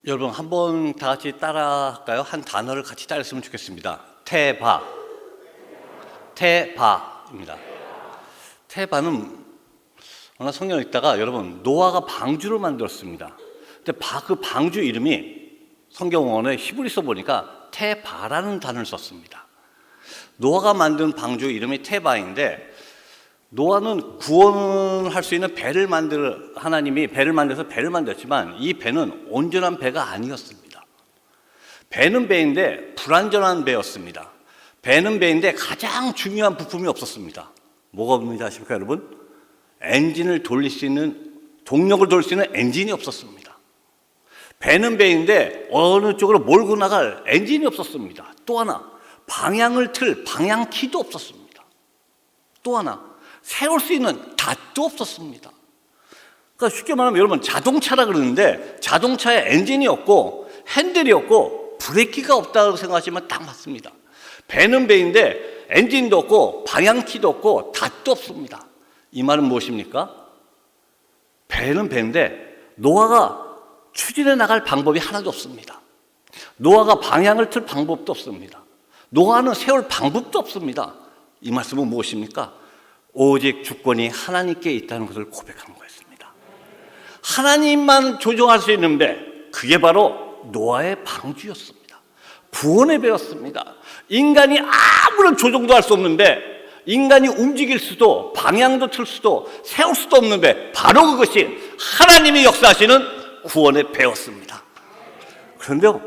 여러분 한번 다 같이 따라할까요? 한 단어를 같이 따라했으면 좋겠습니다. 태바입니다. 태바는 어느 성경을 읽다가 여러분 노아가 방주를 만들었습니다. 근데 그 방주 이름이 성경원에 히브리서 보니까 태바라는 단어를 썼습니다. 노아가 만든 방주 이름이 태바인데 노아는 구원할 수 있는 하나님이 배를 만들어서 배를 만들었지만 이 배는 온전한 배가 아니었습니다. 배는 배인데 불완전한 배였습니다. 배는 배인데 가장 중요한 부품이 없었습니다. 뭐가 없는지 아십니까 여러분? 엔진을 돌릴 수 있는, 동력을 돌릴 수 있는 엔진이 없었습니다. 배는 배인데 어느 쪽으로 몰고 나갈 엔진이 없었습니다. 또 하나, 방향키도 없었습니다. 또 하나, 세울 수 있는 닷도 없었습니다. 그러니까 쉽게 말하면 여러분 자동차라 그러는데 자동차에 엔진이 없고 핸들이 없고 브레이크가 없다고 생각하시면 딱 맞습니다. 배는 배인데 엔진도 없고 방향키도 없고 닷도 없습니다. 이 말은 무엇입니까? 배는 배인데 노아가 추진해 나갈 방법이 하나도 없습니다. 노아가 방향을 틀 방법도 없습니다. 노아는 세울 방법도 없습니다. 이 말씀은 무엇입니까? 오직 주권이 하나님께 있다는 것을 고백하는 거였습니다. 하나님만 조종할 수 있는 배, 그게 바로 노아의 방주였습니다. 구원의 배였습니다. 인간이 아무런 조종도 할 수 없는 배, 인간이 움직일 수도 방향도 틀 수도 세울 수도 없는 배, 바로 그것이 하나님이 역사하시는 구원의 배였습니다. 그런데요,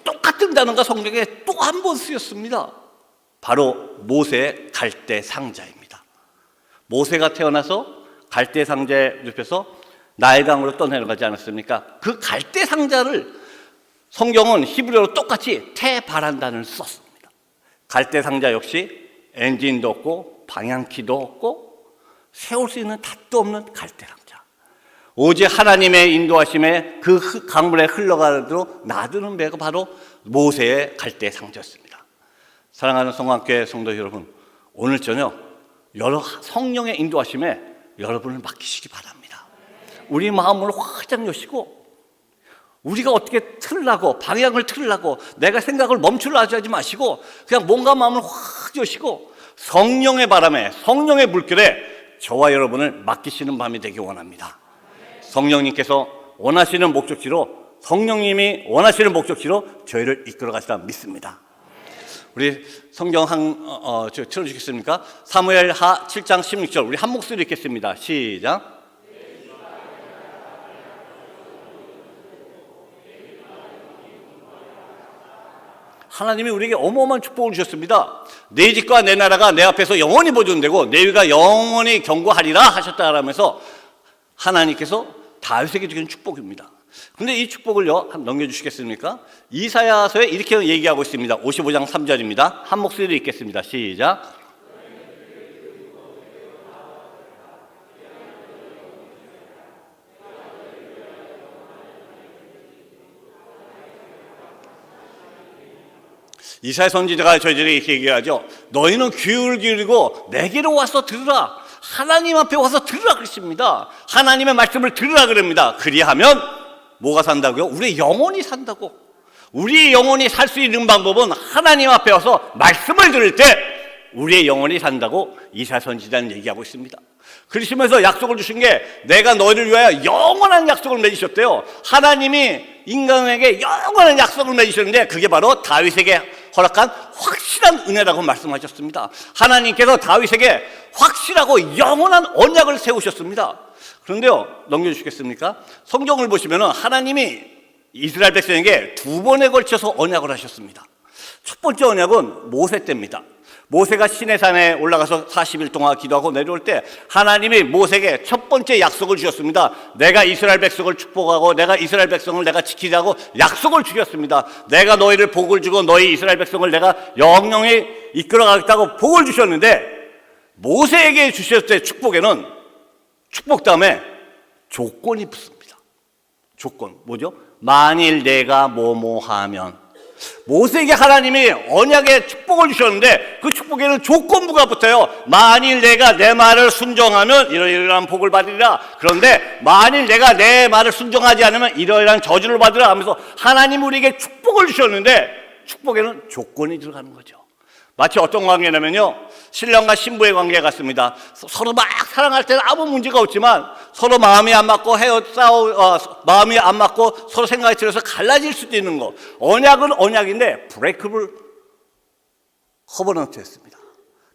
똑같은 단어가 성경에 또 한 번 쓰였습니다. 바로 모세의 갈대 상자입니다. 모세가 태어나서 갈대 상자에 눕혀서 나일강으로 떠내려가지 않았습니까? 그 갈대 상자를 성경은 히브리어로 똑같이 태바란 단어를 썼습니다. 갈대 상자 역시 엔진도 없고 방향키도 없고 세울 수 있는 닷도 없는 갈대 상자. 오직 하나님의 인도하심에 그 강물에 흘러가도록 놔두는 배가 바로 모세의 갈대 상자였습니다. 사랑하는 성황교회 성도 여러분, 오늘 저녁 여러 성령의 인도하심에 여러분을 맡기시기 바랍니다. 우리 마음을 활짝 여시고 우리가 어떻게 틀라고 방향을 틀라고 내가 생각을 멈추려 하지 마시고 그냥 몸과 마음을 확 여시고 성령의 바람에 성령의 물결에 저와 여러분을 맡기시는 밤이 되기 원합니다. 성령님께서 원하시는 목적지로, 성령님이 원하시는 목적지로 저희를 이끌어 가시다 믿습니다. 우리 성경 틀어주시겠습니까? 사무엘하 7장 16절 우리 한 목소리 읽겠습니다. 시작. 하나님이 우리에게 어마어마한 축복을 주셨습니다. 내 집과 내 나라가 내 앞에서 영원히 보존되고 내 위가 영원히 경고하리라 하셨다라면서 하나님께서 다윗에게 주신 축복입니다. 근데 이 축복을요, 한번 넘겨주시겠습니까? 이사야서에 이렇게 얘기하고 있습니다. 55장 3절입니다. 한 목소리로 읽겠습니다. 시작. 이사야 선지자가 저희들이 이렇게 얘기하죠. 너희는 귀를 기울이고 내게로 와서 들으라. 하나님 앞에 와서 들으라 그랬습니다. 하나님의 말씀을 들으라 그럽니다. 그리하면 뭐가 산다고요? 우리의 영혼이 산다고. 우리의 영혼이 살 수 있는 방법은 하나님 앞에 와서 말씀을 들을 때 우리의 영혼이 산다고 이사야 선지자는 얘기하고 있습니다. 그러시면서 약속을 주신 게 내가 너희를 위하여 영원한 약속을 맺으셨대요. 하나님이 인간에게 영원한 약속을 맺으셨는데 그게 바로 다윗에게 허락한 확실한 은혜라고 말씀하셨습니다. 하나님께서 다윗에게 확실하고 영원한 언약을 세우셨습니다. 그런데요, 넘겨주시겠습니까? 성경을 보시면 하나님이 이스라엘 백성에게 두 번에 걸쳐서 언약을 하셨습니다. 첫 번째 언약은 모세 때입니다. 모세가 시내산에 올라가서 40일 동안 기도하고 내려올 때 하나님이 모세에게 첫 번째 약속을 주셨습니다. 내가 이스라엘 백성을 축복하고 내가 이스라엘 백성을 내가 지키자고 약속을 주셨습니다. 내가 너희를 복을 주고 너희 이스라엘 백성을 내가 영영히 이끌어가겠다고 복을 주셨는데 모세에게 주셨을 때 축복에는 축복 다음에 조건이 붙습니다. 조건 뭐죠? 만일 내가 뭐뭐하면, 모세에게 하나님이 언약의 축복을 주셨는데 그 축복에는 조건부가 붙어요. 만일 내가 내 말을 순종하면 이러이러한 복을 받으리라. 그런데 만일 내가 내 말을 순종하지 않으면 이러이러한 저주를 받으라 하면서 하나님 우리에게 축복을 주셨는데 축복에는 조건이 들어가는 거죠. 마치 어떤 관계냐면요, 신랑과 신부의 관계 같습니다. 서로 막 사랑할 때는 아무 문제가 없지만 서로 마음이 안 맞고 마음이 안 맞고 서로 생각이 틀려서 갈라질 수도 있는 거. 언약은 언약인데 브레이크블 커버넌트였습니다.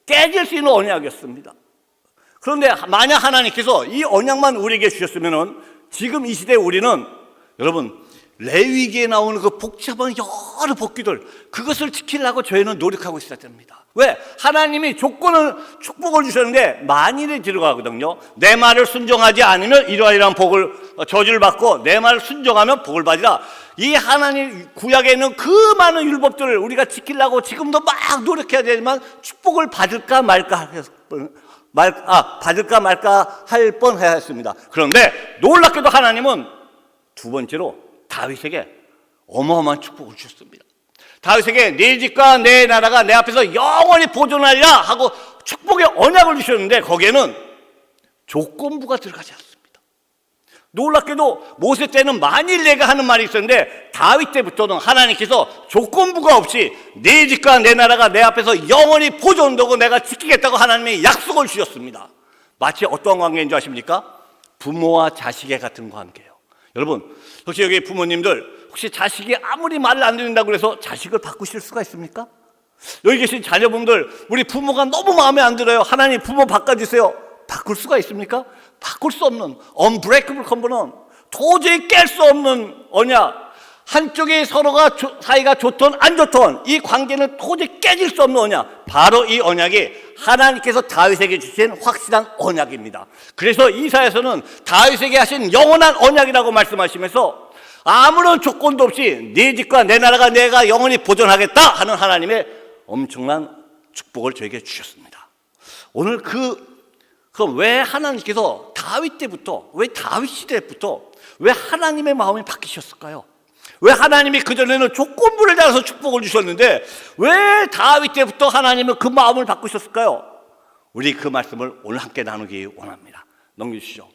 깨질 수 있는 언약이었습니다. 그런데 만약 하나님께서 이 언약만 우리에게 주셨으면은 지금 이 시대에 우리는 여러분 레위기에 나오는 그 복잡한 여러 법규들 그것을 지키려고 저희는 노력하고 있어야 됩니다. 왜? 하나님이 축복을 주셨는데 만일에 들어가거든요. 내 말을 순종하지 않으면 이러이러한 저주를 받고 내 말을 순종하면 복을 받으라. 이 하나님 구약에 있는 그 많은 율법들을 우리가 지키려고 지금도 막 노력해야 되지만 축복을 받을까 말까 할 뻔했습니다. 그런데 놀랍게도 하나님은 두 번째로 다윗에게 어마어마한 축복을 주셨습니다. 다윗에게 네 집과 내 나라가 내 앞에서 영원히 보존하리라 하고 축복의 언약을 주셨는데 거기에는 조건부가 들어가지 않습니다. 놀랍게도 모세 때는 만일 내가 하는 말이 있었는데 다윗 때부터는 하나님께서 조건부가 없이 네 집과 내 나라가 내 앞에서 영원히 보존되고 내가 지키겠다고 하나님의 약속을 주셨습니다. 마치 어떠한 관계인 줄 아십니까? 부모와 자식의 같은 관계예요. 여러분, 혹시 여기 부모님들 혹시 자식이 아무리 말을 안 듣는다고 해서 자식을 바꾸실 수가 있습니까? 여기 계신 자녀분들 우리 부모가 너무 마음에 안 들어요. 하나님 부모 바꿔주세요. 바꿀 수가 있습니까? 바꿀 수 없는 unbreakable covenant, 도저히 깰 수 없는 언약. 한쪽이 서로가 사이가 좋든 안 좋든 이 관계는 도저히 깨질 수 없는 언약. 바로 이 언약이 하나님께서 다윗에게 주신 확실한 언약입니다. 그래서 이사야서는 다윗에게 하신 영원한 언약이라고 말씀하시면서 아무런 조건도 없이 네 집과 내 나라가 내가 영원히 보존하겠다 하는 하나님의 엄청난 축복을 저에게 주셨습니다. 오늘 그럼 왜 하나님께서 다윗 때부터, 왜 다윗 시대부터 왜 하나님의 마음이 바뀌셨을까요? 왜 하나님이 그전에는 조건부를 달아서 축복을 주셨는데 왜 다윗 때부터 하나님은 그 마음을 바꾸셨을까요? 우리 그 말씀을 오늘 함께 나누기 원합니다. 넘겨주시죠.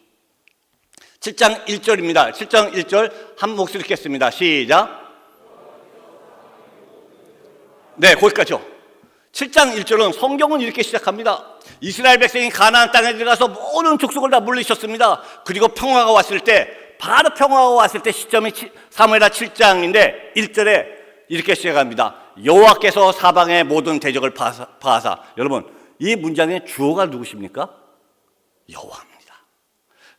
7장 1절입니다. 7장 1절 한 목소리 읽겠습니다. 시작. 네, 거기까지요. 7장 1절은 성경은 이렇게 시작합니다. 이스라엘 백성이 가나안 땅에 들어가서 모든 족속을 다 물리셨습니다. 그리고 평화가 왔을 때 바로 평화가 왔을 때 시점이 사무엘하 7장인데 1절에 이렇게 시작합니다. 여호와께서 사방의 모든 대적을 파하사. 여러분, 이 문장의 주어가 누구십니까? 여호와입니다.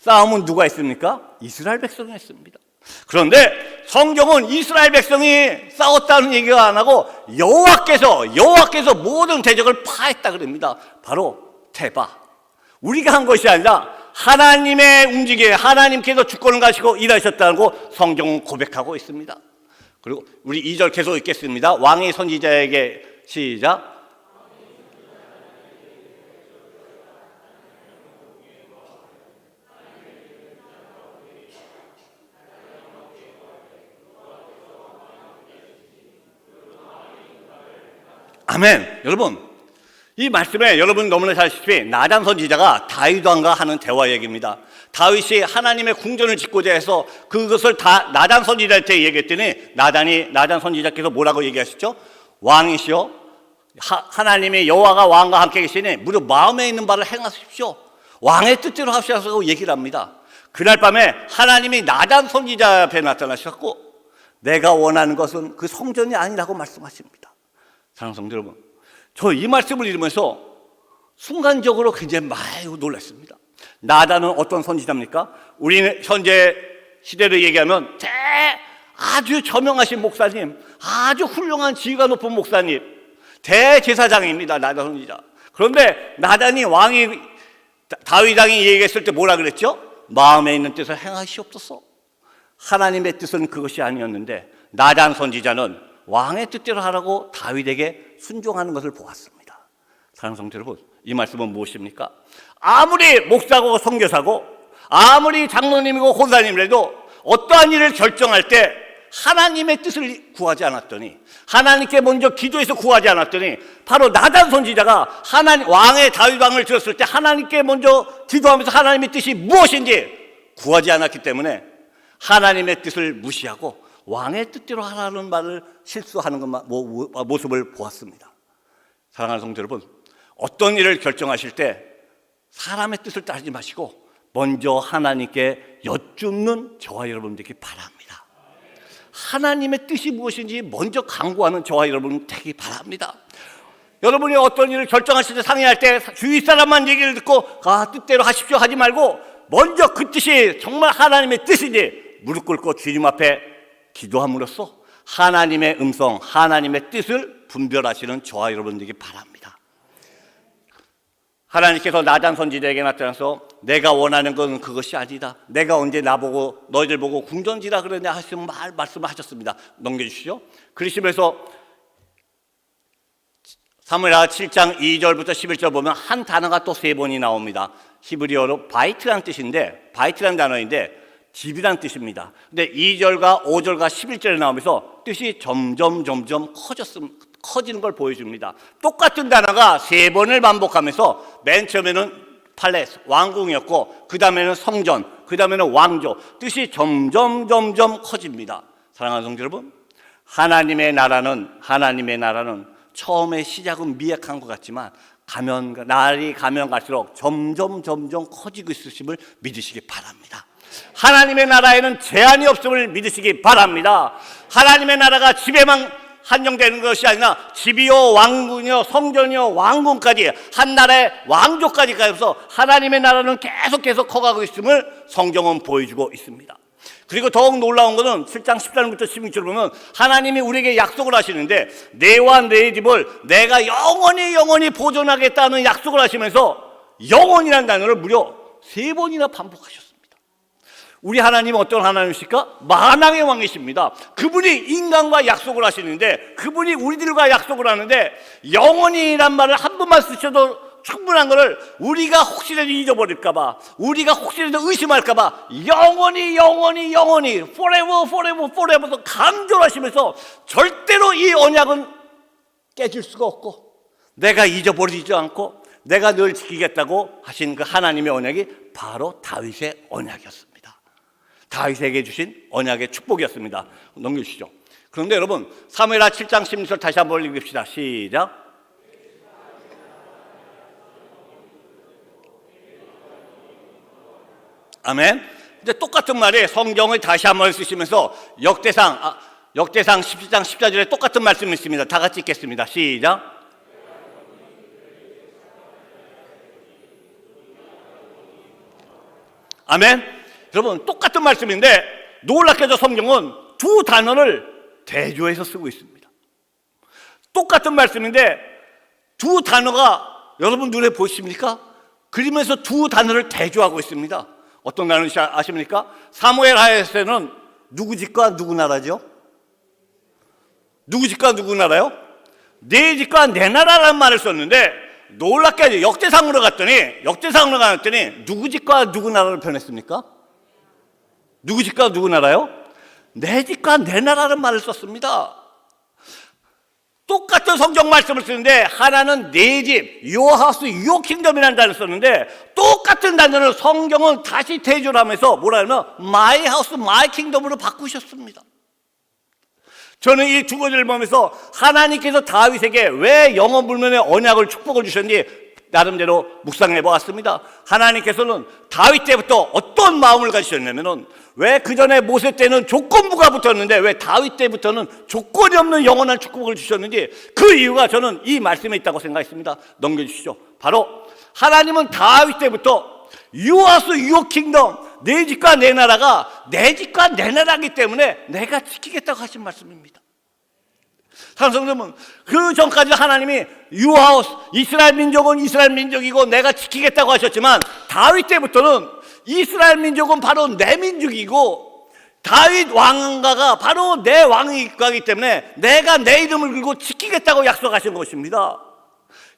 싸움은 누가 했습니까? 이스라엘 백성이 했습니다. 그런데 성경은 이스라엘 백성이 싸웠다는 얘기가 안 하고 여호와께서 모든 대적을 파했다 그럽니다. 바로 테바. 우리가 한 것이 아니라 하나님의 움직임, 하나님께서 주권을 가지고 일하셨다는 거 성경은 고백하고 있습니다. 그리고 우리 2절 계속 읽겠습니다. 왕이 선지자에게 시작. 아멘. 여러분, 이 말씀에 여러분 너무나 잘 아시다시피 나단 선지자가 다윗 왕과 하는 대화 얘기입니다. 다윗이 하나님의 궁전을 짓고자 해서 그것을 다 나단 선지자한테 얘기했더니 나단 선지자께서 뭐라고 얘기하셨죠? 왕이시여, 하나님의 여호와가 왕과 함께 계시니 무릇 마음에 있는 바를 행하십시오. 왕의 뜻대로 하시라고 얘기를 합니다. 그날 밤에 하나님이 나단 선지자 앞에 나타나셨고 내가 원하는 것은 그 성전이 아니라고 말씀하십니다. 사랑하는 성도 여러분, 저 이 말씀을 읽으면서 순간적으로 굉장히 많이 놀랐습니다. 나단은 어떤 선지자입니까? 우리는 현재 시대로 얘기하면 아주 저명하신 목사님, 아주 훌륭한 지위가 높은 목사님, 대제사장입니다. 나단 선지자. 그런데 나단이 다윗 왕이 얘기했을 때 뭐라 그랬죠? 마음에 있는 뜻을 행하시옵소서. 하나님의 뜻은 그것이 아니었는데 나단 선지자는 왕의 뜻대로 하라고 다윗에게 순종하는 것을 보았습니다. 사랑하는 성도 여러분, 이 말씀은 무엇입니까? 아무리 목사고 선교사고 아무리 장로님이고 권사님이라도 어떠한 일을 결정할 때 하나님의 뜻을 구하지 않았더니, 하나님께 먼저 기도해서 구하지 않았더니, 바로 나단 선지자가 하나님 왕의 다윗 왕을 들었을 때 하나님께 먼저 기도하면서 하나님의 뜻이 무엇인지 구하지 않았기 때문에 하나님의 뜻을 무시하고 왕의 뜻대로 하라는 말을 실수하는 모습을 보았습니다. 사랑하는 성도 여러분, 어떤 일을 결정하실 때 사람의 뜻을 따르지 마시고 먼저 하나님께 여쭙는 저와 여러분 되기 바랍니다. 하나님의 뜻이 무엇인지 먼저 강구하는 저와 여러분 되기 바랍니다. 여러분이 어떤 일을 결정하실 때, 상의할 때 주위 사람만 얘기를 듣고 뜻대로 하십시오 하지 말고 먼저 그 뜻이 정말 하나님의 뜻인지 무릎 꿇고 주님 앞에 기도함으로써 하나님의 음성, 하나님의 뜻을 분별하시는 저와 여러분 되기 바랍니다. 하나님께서 나단 선지자에게 나타나서 내가 원하는 건 그것이 아니다. 내가 언제 나보고 너희들 보고 궁전지라 그러냐 하시는 말씀을 하셨습니다. 넘겨주시죠. 그러시면서 사무엘하 7장 2절부터 11절 보면 한 단어가 또 3번이 나옵니다. 히브리어로 바이트라는 뜻인데, 바이트라는 단어인데 집이란 뜻입니다. 근데 2절과 5절과 11절에 나오면서 뜻이 점점 커지는 걸 보여줍니다. 똑같은 단어가 3번을 반복하면서 맨 처음에는 팔레스, 왕궁이었고 그 다음에는 성전, 그 다음에는 왕조, 뜻이 점점 커집니다. 사랑하는 성도 여러분, 하나님의 나라는 처음에 시작은 미약한 것 같지만 날이 가면 갈수록 점점 커지고 있으심을 믿으시기 바랍니다. 하나님의 나라에는 제한이 없음을 믿으시기 바랍니다. 하나님의 나라가 집에만 한정되는 것이 아니라 집이요 왕궁이요 성전이요 왕궁까지 한 나라의 왕조까지 가서 하나님의 나라는 계속 커가고 있음을 성경은 보여주고 있습니다. 그리고 더욱 놀라운 것은 7장 14절부터 16절 보면 하나님이 우리에게 약속을 하시는데 내와 내 집을 내가 영원히 보존하겠다는 약속을 하시면서 영원이라는 단어를 무려 3번이나 반복하셨습니다. 우리 하나님은 어떤 하나님이실까? 만왕의 왕이십니다. 그분이 인간과 약속을 하시는데, 그분이 우리들과 약속을 하는데 영원이란 말을 한 번만 쓰셔도 충분한 것을 우리가 혹시라도 잊어버릴까봐, 우리가 혹시라도 의심할까봐 영원히 forever 강조를 하시면서 절대로 이 언약은 깨질 수가 없고 내가 잊어버리지 않고 내가 늘 지키겠다고 하신 그 하나님의 언약이 바로 다윗의 언약이었습니다. 다윗에게 주신 언약의 축복이었습니다. 넘겨주시죠. 그런데 여러분, 사무엘하 7장 16절 다시 한번 읽읍시다. 시작. 아멘. 이제 똑같은 말에 성경을 다시 한번 쓰시면서 역대상 17장 14절에 똑같은 말씀이 있습니다. 다 같이 읽겠습니다. 시작. 아멘. 여러분, 똑같은 말씀인데 놀랍게도 성경은 두 단어를 대조해서 쓰고 있습니다. 똑같은 말씀인데 두 단어가 여러분 눈에 보이십니까? 그리면서 두 단어를 대조하고 있습니다. 어떤 단어인지 아십니까? 사무엘하에서는 누구 집과 누구 나라죠? 누구 집과 누구 나라요? 내 집과 내 나라라는 말을 썼는데 놀랍게 역대상으로 갔더니 누구 집과 누구 나라를 표현했습니까? 누구 집과 누구 나라요? 내 집과 내 나라는 말을 썼습니다. 똑같은 성경 말씀을 쓰는데 하나는 내 집, your house, your kingdom이라는 단어를 썼는데 똑같은 단어를 성경은 다시 대조를 하면서 뭐라 하면 my house, my kingdom으로 바꾸셨습니다. 저는 이 두 가지를 보면서 하나님께서 다윗에게 왜 영원불면의 언약을 축복을 주셨는지 나름대로 묵상해 보았습니다. 하나님께서는 다윗 때부터 어떤 마음을 가지셨냐면은 왜 그전에 모세 때는 조건부가 붙었는데 왜 다윗 때부터는 조건이 없는 영원한 축복을 주셨는지 그 이유가 저는 이 말씀에 있다고 생각했습니다. 넘겨주시죠. 바로 하나님은 다윗 때부터 You are your kingdom, 내 집과 내 나라가 내 집과 내 나라이기 때문에 내가 지키겠다고 하신 말씀입니다. 사랑하는 그 전까지 하나님이 You house, 이스라엘 민족은 이스라엘 민족이고 내가 지키겠다고 하셨지만 다윗 때부터는 이스라엘 민족은 바로 내 민족이고 다윗 왕가가 바로 내 왕가이기 때문에 내가 내 이름을 걸고 지키겠다고 약속하신 것입니다.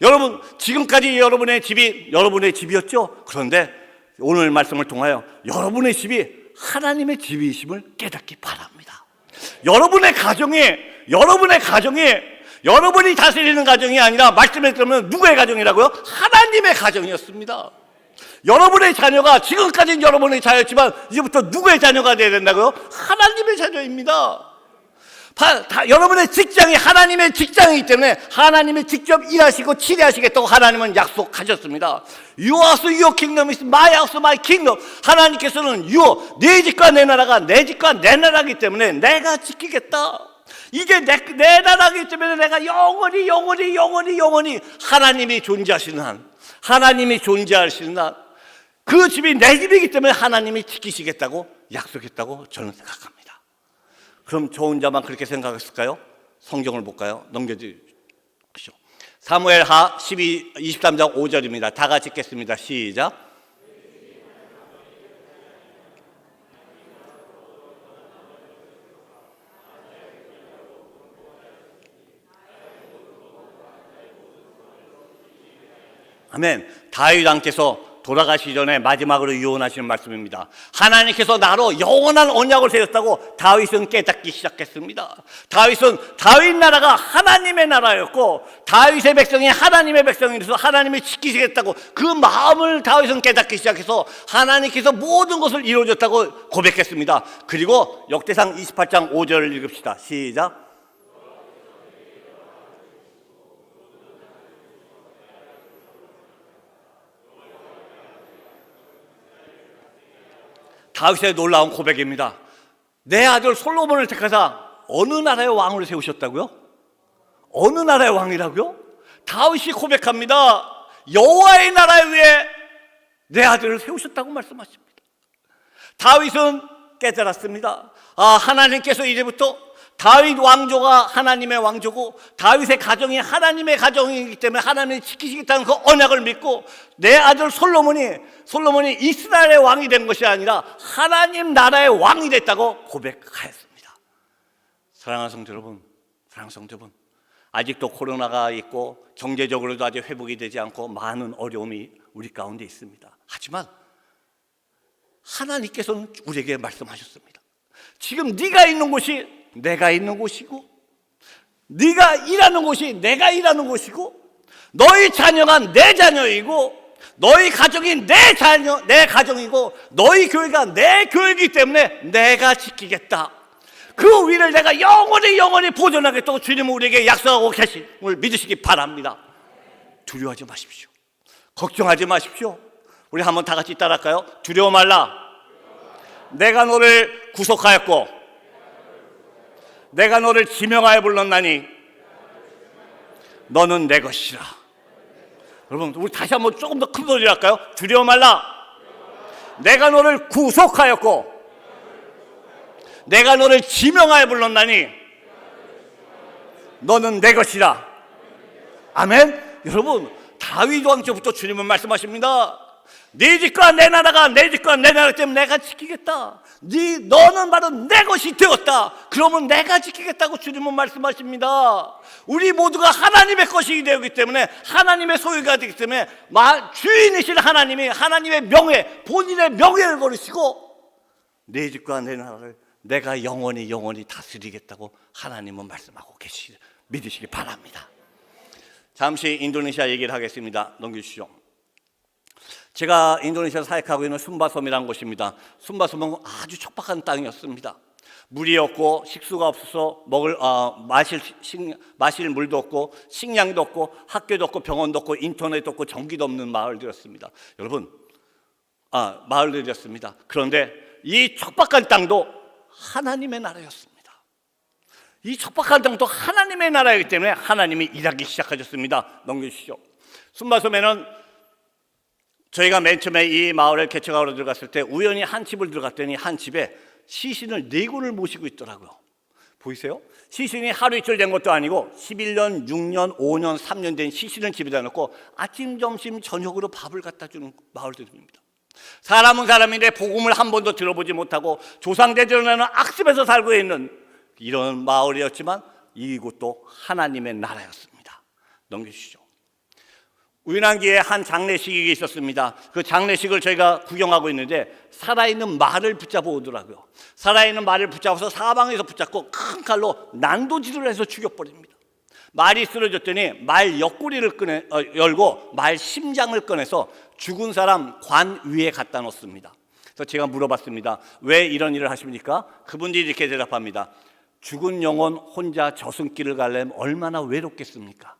여러분, 지금까지 여러분의 집이 여러분의 집이었죠? 그런데 오늘 말씀을 통하여 여러분의 집이 하나님의 집이심을 깨닫기 바랍니다. 여러분의 가정이 여러분이 다스리는 가정이 아니라 말씀에 따르면 누구의 가정이라고요? 하나님의 가정이었습니다. 여러분의 자녀가 지금까지는 여러분의 자녀였지만 이제부터 누구의 자녀가 되어야 된다고요? 하나님의 자녀입니다. 여러분의 직장이 하나님의 직장이기 때문에 하나님이 직접 일하시고 치료하시겠다고 하나님은 약속하셨습니다. Your house, your kingdom is my house, my kingdom. 하나님께서는 네 집과 내 나라가 내 집과 내 나라이기 때문에 내가 지키겠다. 이게 내 나라이기 때문에 내가 영원히 하나님이 존재하시는 한 그 집이 내 집이기 때문에 하나님이 지키시겠다고 약속했다고 저는 생각합니다. 그럼 저 혼자만 그렇게 생각했을까요? 성경을 볼까요? 넘겨주십시오. 사무엘하 23장 5절입니다. 다 같이 읽겠습니다. 시작. 아멘. 다윗 왕께서 돌아가시기 전에 마지막으로 유언하시는 말씀입니다. 하나님께서 나로 영원한 언약을 세웠다고 다윗은 깨닫기 시작했습니다. 다윗 나라가 하나님의 나라였고 다윗의 백성이 하나님의 백성이라서 하나님이 지키시겠다고 그 마음을 다윗은 깨닫기 시작해서 하나님께서 모든 것을 이루어졌다고 고백했습니다. 그리고 역대상 28장 5절을 읽읍시다. 시작. 다윗의 놀라운 고백입니다. 내 아들 솔로몬을 택하사 어느 나라의 왕으로 세우셨다고요? 어느 나라의 왕이라고요? 다윗이 고백합니다. 여호와의 나라 위에 내 아들을 세우셨다고 말씀하십니다. 다윗은 깨달았습니다. 하나님께서 이제부터 다윗 왕조가 하나님의 왕조고 다윗의 가정이 하나님의 가정이기 때문에 하나님이 지키시겠다는 그 언약을 믿고 내 아들 솔로몬이 이스라엘의 왕이 된 것이 아니라 하나님 나라의 왕이 됐다고 고백하였습니다. 사랑하는 성도 여러분, 아직도 코로나가 있고 경제적으로도 아직 회복이 되지 않고 많은 어려움이 우리 가운데 있습니다. 하지만 하나님께서는 우리에게 말씀하셨습니다. 지금 네가 있는 곳이 내가 있는 곳이고 네가 일하는 곳이 내가 일하는 곳이고 너희 자녀가 내 자녀이고 너희 가정이 내 가정이고 너희 교회가 내 교회이기 때문에 내가 지키겠다. 그 위를 내가 영원히 보존하겠다고 주님은 우리에게 약속하고 계심을 믿으시기 바랍니다. 두려워하지 마십시오. 걱정하지 마십시오. 우리 한번 다 같이 따라할까요? 두려워 말라. 내가 너를 구속하였고 내가 너를 지명하여 불렀나니 너는 내 것이라. 여러분 우리 다시 한번 조금 더 큰 소리로 할까요? 두려워 말라. 내가 너를 구속하였고 내가 너를 지명하여 불렀나니 너는 내 것이라. 아멘. 여러분 다윗 왕조부터 주님은 말씀하십니다. 네 집과 내 나라가 내 집과 내 나라 때문에 내가 지키겠다. 너는 바로 내 것이 되었다. 그러면 내가 지키겠다고 주님은 말씀하십니다. 우리 모두가 하나님의 것이 되기 때문에 하나님의 소유가 되기 때문에 주인이신 하나님이 하나님의 명예, 본인의 명예를 거르시고 내 집과 내 나라를 내가 영원히 다스리겠다고 하나님은 말씀하고 믿으시기 바랍니다. 잠시 인도네시아 얘기를 하겠습니다. 넘겨주시죠. 제가 인도네시아에서 사역하고 있는 순바섬이라는 곳입니다. 순바섬은 아주 척박한 땅이었습니다. 물이 없고 식수가 없어서 마실 물도 없고 식량도 없고 학교도 없고 병원도 없고 인터넷도 없고 전기도 없는 마을들이었습니다. 여러분, 마을들이었습니다. 그런데 이 척박한 땅도 하나님의 나라였습니다. 이 척박한 땅도 하나님의 나라이기 때문에 하나님이 일하기 시작하셨습니다. 넘겨주시죠. 순바섬에는 저희가 맨 처음에 이 마을을 개척하러 들어갔을 때 우연히 한 집을 들어갔더니 한 집에 시신을 4군을 모시고 있더라고요. 보이세요? 시신이 하루 이틀 된 것도 아니고 11년, 6년, 5년, 3년 된 시신을 집에다 놓고 아침, 점심, 저녁으로 밥을 갖다 주는 마을들입니다. 사람은 사람인데 복음을 한 번도 들어보지 못하고 조상대전에는 악습에서 살고 있는 이런 마을이었지만 이곳도 하나님의 나라였습니다. 넘겨주시죠. 우연한 기회에 한 장례식이 있었습니다. 그 장례식을 저희가 구경하고 있는데 살아있는 말을 붙잡아 오더라고요. 살아있는 말을 붙잡아서 사방에서 붙잡고 큰 칼로 난도질을 해서 죽여버립니다. 말이 쓰러졌더니 말 옆구리를 열고 말 심장을 꺼내서 죽은 사람 관 위에 갖다 놓습니다. 그래서 제가 물어봤습니다. 왜 이런 일을 하십니까? 그분들이 이렇게 대답합니다. 죽은 영혼 혼자 저승길을 가려면 얼마나 외롭겠습니까?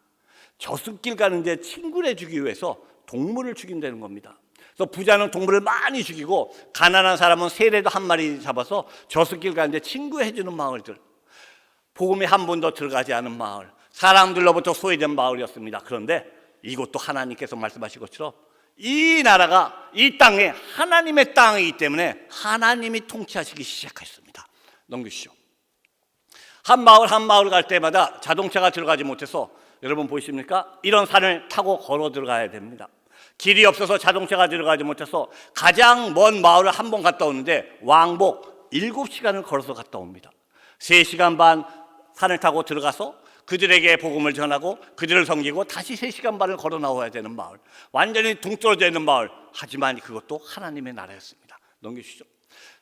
저승길 가는데 친구를 해주기 위해서 동물을 죽인다는 겁니다. 그래서 부자는 동물을 많이 죽이고 가난한 사람은 새라도 한 마리 잡아서 저승길 가는데 친구해주는 마을들, 복음이 한 번도 들어가지 않은 마을, 사람들로부터 소외된 마을이었습니다. 그런데 이것도 하나님께서 말씀하신 것처럼 이 나라가 이 땅에 하나님의 땅이기 때문에 하나님이 통치하시기 시작했습니다. 넘기시죠. 한 마을 한 마을 갈 때마다 자동차가 들어가지 못해서 여러분 보이십니까? 이런 산을 타고 걸어 들어가야 됩니다. 길이 없어서 자동차가 들어가지 못해서 가장 먼 마을을 한 번 갔다 오는데 왕복 7시간을 걸어서 갔다 옵니다. 3시간 반 산을 타고 들어가서 그들에게 복음을 전하고 그들을 섬기고 다시 3시간 반을 걸어 나와야 되는 마을, 완전히 동떨어져 있는 마을. 하지만 그것도 하나님의 나라였습니다. 넘기시죠.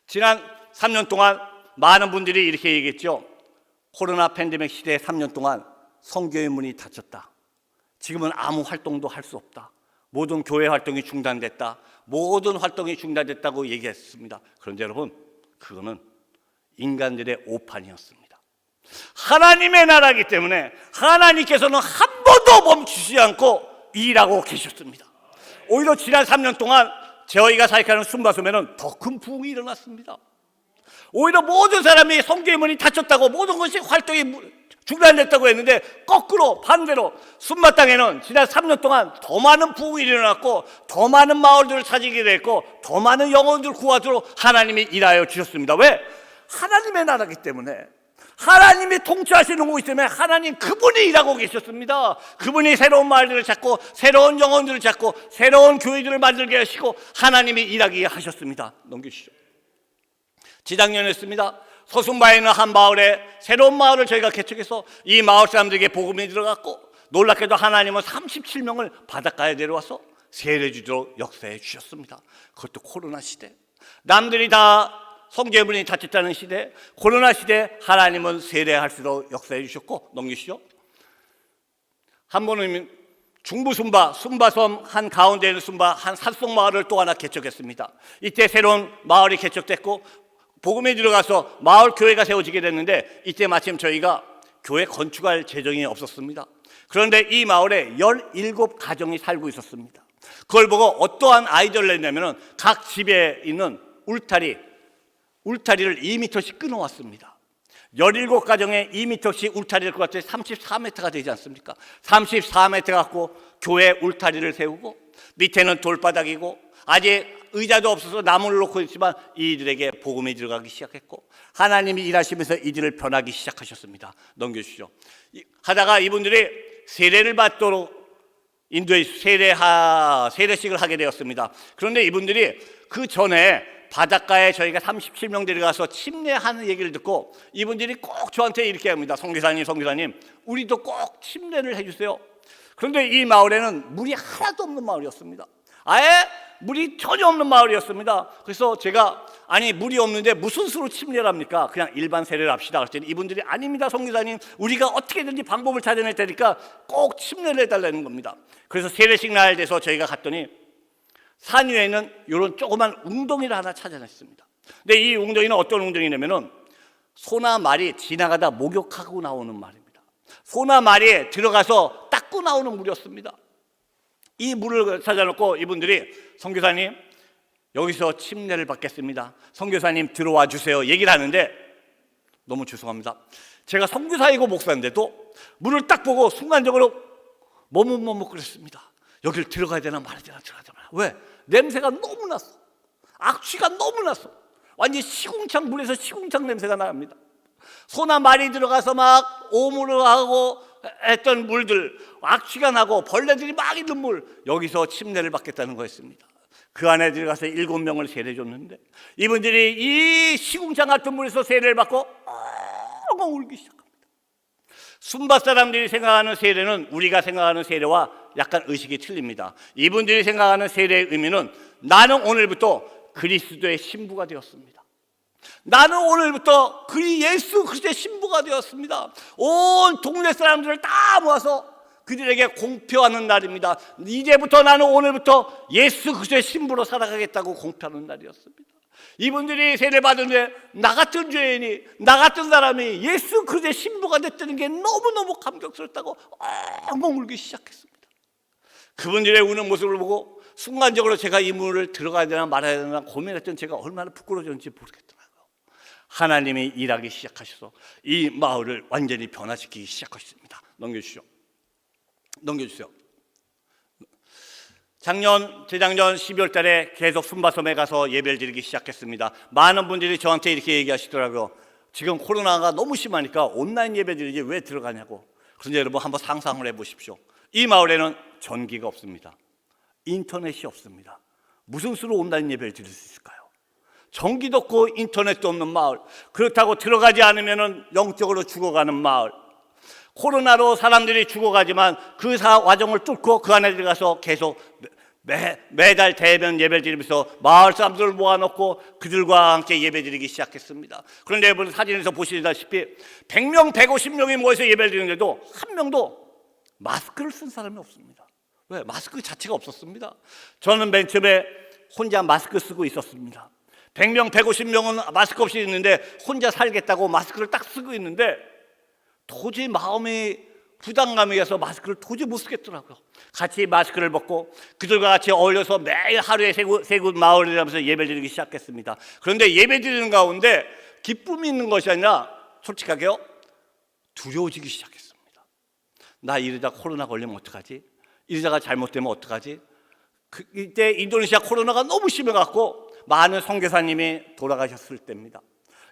지난 3년 동안 많은 분들이 이렇게 얘기했죠. 코로나 팬데믹 시대에 3년 동안 선교의 문이 닫혔다. 지금은 아무 활동도 할 수 없다. 모든 교회 활동이 중단됐다. 모든 활동이 중단됐다고 얘기했습니다. 그런데 여러분, 그거는 인간들의 오판이었습니다. 하나님의 나라이기 때문에 하나님께서는 한 번도 멈추지 않고 일하고 계셨습니다. 오히려 지난 3년 동안 저희가 사역하는 순바섬에는 더 큰 부흥이 일어났습니다. 오히려 모든 사람이 선교의 문이 닫혔다고, 모든 것이 활동이 중단됐다고 했는데 거꾸로 반대로 순마 땅에는 지난 3년 동안 더 많은 부흥이 일어났고 더 많은 마을들을 찾게 됐고 더 많은 영혼들을 구하도록 하나님이 일하여 주셨습니다. 왜? 하나님의 나라이기 때문에, 하나님이 통치하시는 곳이기 때문에 하나님 그분이 일하고 계셨습니다. 그분이 새로운 마을들을 찾고 새로운 영혼들을 찾고 새로운 교회들을 만들게 하시고 하나님이 일하게 하셨습니다. 넘기시죠. 지작년이었습니다. 서순바에 있는 한 마을에 새로운 마을을 저희가 개척해서 이 마을 사람들에게 복음이 들어갔고 놀랍게도 하나님은 37명을 바닷가에 내려와서 세례 주도록 역사해 주셨습니다. 그것도 코로나 시대, 남들이 다 성교의 문이 닫혔다는 시대, 코로나 시대 하나님은 세례할 수도 역사해 주셨고. 넘기시죠. 한 번은 중부 순바섬 한 가운데 있는 순바 한 산속 마을을 또 하나 개척했습니다. 이때 새로운 마을이 개척됐고 복음에 들어가서 마을 교회가 세워지게 됐는데 이때 마침 저희가 교회 건축할 재정이 없었습니다. 그런데 이 마을에 17가정이 살고 있었습니다. 그걸 보고 어떠한 아이디어를 냈냐면 각 집에 있는 울타리를 2m씩 끊어왔습니다. 17가정에 2m씩 울타리를 끊었더니 34m가 되지 않습니까? 34m 갖고 교회 울타리를 세우고 밑에는 돌바닥이고 아직 의자도 없어서 나무를 놓고 있지만 이들에게 복음이 들어가기 시작했고 하나님이 일하시면서 이들을 변하기 시작하셨습니다. 넘겨주시죠. 하다가 이분들이 세례를 받도록 인도에 세례식을 하게 되었습니다. 그런데 이분들이 그 전에 바닷가에 저희가 37명 데려가서 침례하는 얘기를 듣고 이분들이 꼭 저한테 이렇게 합니다. 성교사님, 우리도 꼭 침례를 해주세요. 그런데 이 마을에는 물이 하나도 없는 마을이었습니다. 아예 물이 전혀 없는 마을이었습니다. 그래서 제가 아니 물이 없는데 무슨 수로 침례를 합니까? 그냥 일반 세례를 합시다. 그랬더니 이분들이 아닙니다 성교사님, 우리가 어떻게든지 방법을 찾아낼 테니까 꼭 침례를 해달라는 겁니다. 그래서 세례식 날 돼서 저희가 갔더니 산 위에 있는 이런 조그만 웅덩이를 하나 찾아냈습니다. 근데 이 웅덩이는 어떤 웅덩이냐면은 소나 말이 지나가다 목욕하고 나오는 말입니다. 소나 말이 들어가서 닦고 나오는 물이었습니다. 이 물을 찾아놓고 이분들이 선교사님 여기서 침례를 받겠습니다. 선교사님 들어와 주세요 얘기를 하는데 너무 죄송합니다. 제가 선교사이고 목사인데도 물을 딱 보고 순간적으로 머뭇머뭇거렸습니다. 여기를 들어가야 되나 말아야 되나. 왜? 냄새가 너무 났어. 악취가 너무 났어. 완전히 시궁창 물에서 시궁창 냄새가 납니다. 소나 말이 들어가서 막 오물을 하고 했던 물들, 악취가 나고 벌레들이 막 있는 물, 여기서 침례를 받겠다는 거였습니다. 그 안에 들어가서 7명을 세례 줬는데 이분들이 이 시궁창 같은 물에서 세례를 받고 엉엉 울기 시작합니다. 순바 사람들이 생각하는 세례는 우리가 생각하는 세례와 약간 의식이 틀립니다. 이분들이 생각하는 세례의 의미는 나는 오늘부터 그리스도의 신부가 되었습니다. 나는 오늘부터 예수 그리스도의 신부가 되었습니다. 온 동네 사람들을 다 모아서 그들에게 공표하는 날입니다. 이제부터 나는 오늘부터 예수 그리스도의 신부로 살아가겠다고 공표하는 날이었습니다. 이분들이 세례를 받은데 나 같은 죄인이, 나 같은 사람이 예수 그리스도의 신부가 됐다는 게 너무너무 감격스럽다고 엉엉 울기 시작했습니다. 그분들의 우는 모습을 보고 순간적으로 제가 이 문을 들어가야 되나 말아야 되나 고민했던 제가 얼마나 부끄러워졌는지 모르겠더라고요. 하나님이 일하기 시작하셔서 이 마을을 완전히 변화시키기 시작하셨습니다. 넘겨주시죠. 재작년 12월 달에 계속 순바섬에 가서 예배를 드리기 시작했습니다. 많은 분들이 저한테 이렇게 얘기하시더라고요. 지금 코로나가 너무 심하니까 온라인 예배 드리지 왜 들어가냐고. 그런데 여러분 한번 상상을 해보십시오. 이 마을에는 전기가 없습니다. 인터넷이 없습니다. 무슨 수로 온라인 예배를 드릴 수 있을까요? 전기도 없고 인터넷도 없는 마을, 그렇다고 들어가지 않으면 영적으로 죽어가는 마을, 코로나로 사람들이 죽어가지만 그 과정을 뚫고 그 안에 들어가서 계속 매달 대면 예배를 드리면서 마을 사람들을 모아놓고 그들과 함께 예배 드리기 시작했습니다. 그런데 여러분 사진에서 보시다시피 100명, 150명이 모여서 예배를 드리는데도 한 명도 마스크를 쓴 사람이 없습니다. 왜? 마스크 자체가 없었습니다. 저는 맨 처음에 혼자 마스크 쓰고 있었습니다. 100명, 150명은 마스크 없이 있는데 혼자 살겠다고 마스크를 딱 쓰고 있는데 도저히 마음이 부담감이 가서 마스크를 도저히 못 쓰겠더라고요. 같이 마스크를 벗고 그들과 같이 어울려서 매일 하루에 세 곳 마을을 하면서 예배를 드리기 시작했습니다. 그런데 예배 드리는 가운데 기쁨이 있는 것이 아니라 솔직하게요, 두려워지기 시작했습니다. 나 이러다 코로나 걸리면 어떡하지? 이러다가 잘못되면 어떡하지? 이때 인도네시아 코로나가 너무 심해갖고 많은 선교사님이 돌아가셨을 때입니다.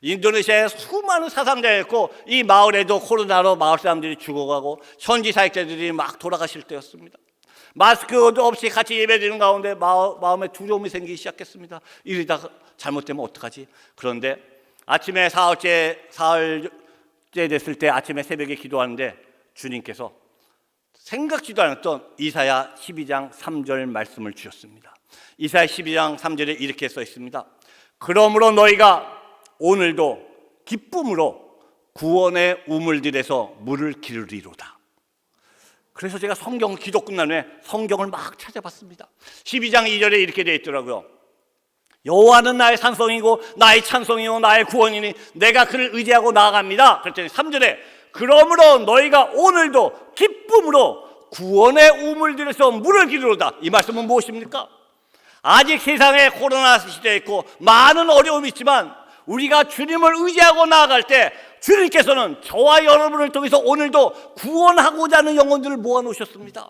인도네시아에 수많은 사상자였고 이 마을에도 코로나로 마을 사람들이 죽어가고 현지 사역자들이 막 돌아가실 때였습니다. 마스크도 없이 같이 예배드리는 가운데 마음에 두려움이 생기기 시작했습니다. 이러다가 잘못되면 어떡하지? 그런데 아침에 사흘째 됐을 때 아침에 새벽에 기도하는데 주님께서 생각지도 않았던 이사야 12장 3절 말씀을 주셨습니다. 이사야 12장 3절에 이렇게 써 있습니다. 그러므로 너희가 오늘도 기쁨으로 구원의 우물들에서 물을 기르리로다. 그래서 제가 성경 기도 끝난 후에 성경을 막 찾아봤습니다. 12장 2절에 이렇게 되어 있더라고요. 여호와는 나의 산성이고 나의 찬송이요 나의 구원이니 내가 그를 의지하고 나아갑니다. 그랬더니 3절에 그러므로 너희가 오늘도 기쁨으로 구원의 우물들에서 물을 기르로다. 이 말씀은 무엇입니까? 아직 세상에 코로나 시대에 있고 많은 어려움이 있지만 우리가 주님을 의지하고 나아갈 때 주님께서는 저와 여러분을 통해서 오늘도 구원하고자 하는 영혼들을 모아놓으셨습니다.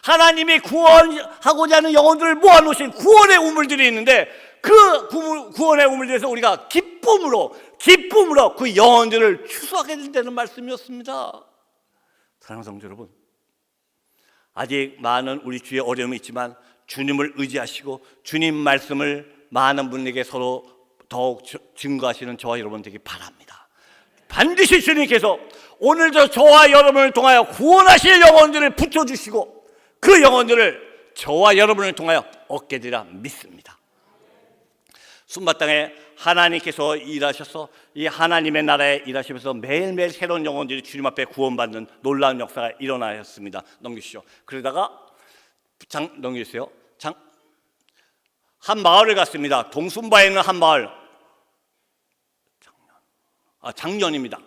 하나님이 구원하고자 하는 영혼들을 모아놓으신 구원의 우물들이 있는데 그 구원의 우물들에서 우리가 기쁨으로 그 영혼들을 추수하게 된다는 말씀이었습니다. 사랑하는 성도 여러분, 아직 많은 우리 주위에 어려움이 있지만 주님을 의지하시고 주님 말씀을 많은 분에게 서로 더욱 증거하시는 저와 여러분 되기 바랍니다. 반드시 주님께서 오늘도 저와 여러분을 통하여 구원하실 영혼들을 붙여주시고 그 영혼들을 저와 여러분을 통하여 얻게 되리라 믿습니다. 순바땅에 하나님께서 일하셔서 이 하나님의 나라에 일하시면서 매일매일 새로운 영혼들이 주님 앞에 구원받는 놀라운 역사가 일어나였습니다. 넘기시죠. 그러다가 넘겨주세요. 한 마을을 갔습니다. 동순바에 있는 한 마을. 작년입니다.